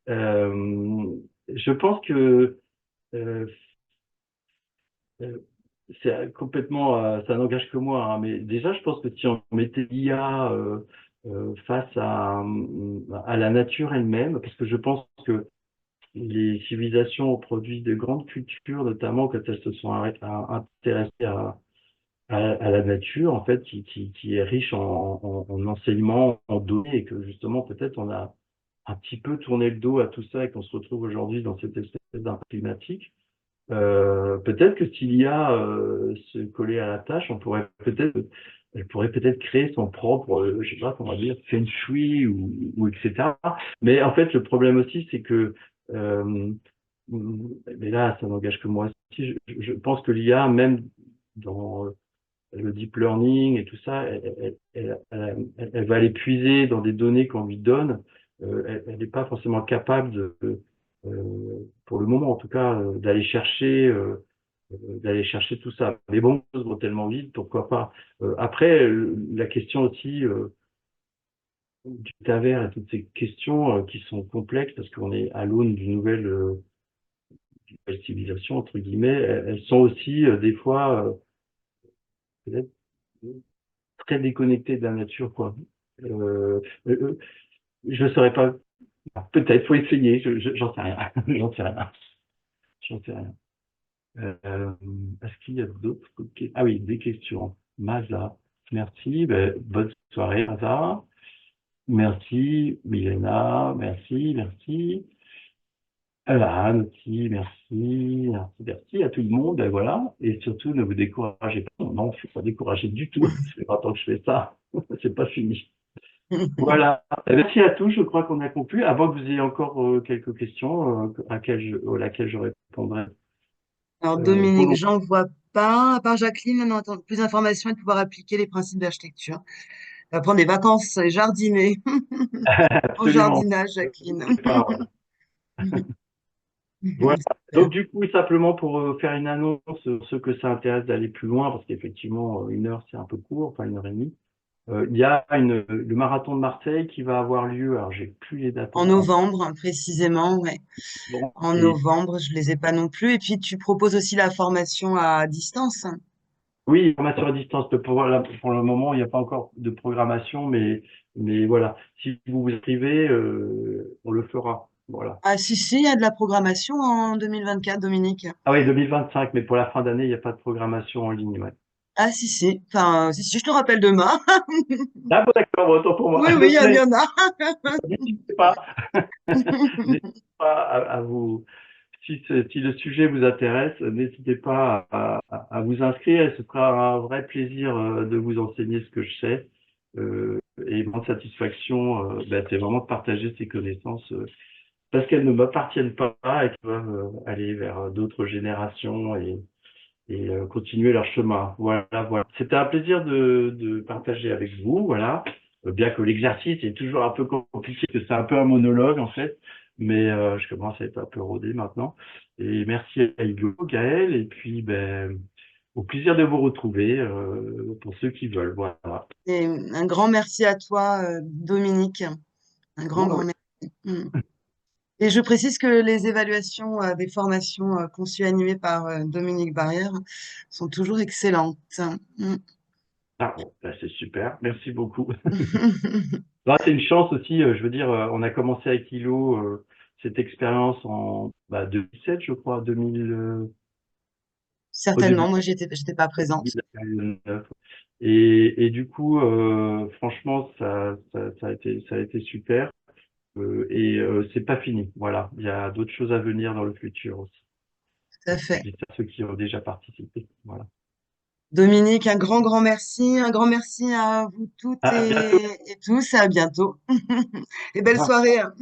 Euh, je pense que euh, euh, c'est complètement, ça n'engage que moi, hein, mais déjà, je pense que si on mettait l'IA face à la nature elle-même, parce que je pense que les civilisations ont produit de grandes cultures, notamment quand elles se sont intéressées à la nature, en fait, qui est riche en enseignements, en données, et que justement, peut-être, on a un petit peu tourné le dos à tout ça et qu'on se retrouve aujourd'hui dans cette espèce d'impact climatique. Peut-être que s'il y a se coller à la tâche, elle pourrait peut-être créer son propre, je sais pas comment dire, feng shui ou etc. Mais en fait, le problème aussi, c'est que, euh, mais là, ça n'engage que moi aussi. Je pense que l'IA, même dans le deep learning et tout ça, elle va aller puiser dans des données qu'on lui donne. Elle n'est pas forcément capable pour le moment en tout cas, d'aller chercher tout ça. Mais bon, les choses vont tellement vite, pourquoi pas. Après, la question aussi du métavers et toutes ces questions qui sont complexes parce qu'on est à l'aune d'une nouvelle civilisation entre guillemets, elles sont aussi des fois peut-être très déconnectées de la nature, quoi. Euh, euh, je ne saurais pas. Peut-être, faut essayer. J'en sais rien. J'en sais rien. J'en sais rien. Est-ce qu'il y a d'autres questions? Ah oui, des questions. Maza, merci. Ben, bonne soirée, Maza. Merci, Milena. Merci, merci. Anne aussi, merci, merci, merci à tout le monde. Ben voilà. Et surtout, ne vous découragez pas. Non, je ne suis pas découragé du tout. Ça fait longtemps que je fais ça. C'est pas fini. Voilà. Merci à tous. Je crois qu'on a conclu. Avant que vous ayez encore quelques questions auxquelles je répondrai Alors, Dominique, volontiers. j'en vois pas. À part Jacqueline, on entend plus d'informations et de pouvoir appliquer les principes d'architecture. Elle va prendre des vacances et jardiner. En Absolument. jardinage, Je Jacqueline. sais pas, voilà. Voilà. Super. Donc du coup, simplement pour faire une annonce, ceux que ça intéresse d'aller plus loin, parce qu'effectivement, 1 heure, c'est un peu court, enfin 1 heure et demie. Il y a le marathon de Marseille qui va avoir lieu. Alors, j'ai plus les dates En novembre, hein, précisément, ouais. bon, En et novembre, je les ai pas non plus. Et puis, tu proposes aussi la formation à distance. oui, formation à distance. Pour le moment, il n'y a pas encore de programmation, mais voilà. Si vous vous inscrivez, on le fera. Voilà. Ah, si, si, il y a de la programmation en 2024, Dominique. Ah oui, 2025, mais pour la fin d'année, il n'y a pas de programmation en ligne. Ouais. Ah, si, si. Enfin, si, si, je te rappelle demain. Ah bon, d'accord, bon, autant pour moi. Oui, oui, Donc, il y en a. n'hésitez pas. N'hésitez pas à vous, si le sujet vous intéresse, n'hésitez pas à vous inscrire et ce sera un vrai plaisir de vous enseigner ce que je sais. Et ma satisfaction, ben, c'est vraiment de partager ces connaissances parce qu'elles ne m'appartiennent pas et qu'elles doivent aller vers d'autres générations et continuer leur chemin. Voilà, voilà. C'était un plaisir de partager avec vous, voilà. Bien que l'exercice est toujours un peu compliqué, que c'est un peu un monologue en fait, mais je commence à être un peu rodé maintenant. Et merci à Hugo, Gaël, et puis ben, au plaisir de vous retrouver pour ceux qui veulent. Voilà. Et un grand merci à toi, Dominique. Un grand, Bon, grand merci. Mm. Et je précise que les évaluations des formations conçues et animées par Dominique Barrière sont toujours excellentes. Mm. ah, bon, ben, c'est super, merci beaucoup. Bah, c'est une chance aussi, je veux dire, on a commencé avec Hilo cette expérience en 2007, je crois, 2000, au Certainement, début. moi, j'étais pas présente. 2009. Et du coup, franchement, ça a été super. c'est pas fini. Voilà, il y a d'autres choses à venir dans le futur aussi. Tout à Je fait. dis ça à ceux qui ont déjà participé. Voilà. Dominique, un grand, grand merci. Un grand merci à vous toutes À bientôt. et tous. À bientôt. Et belle soirée, hein.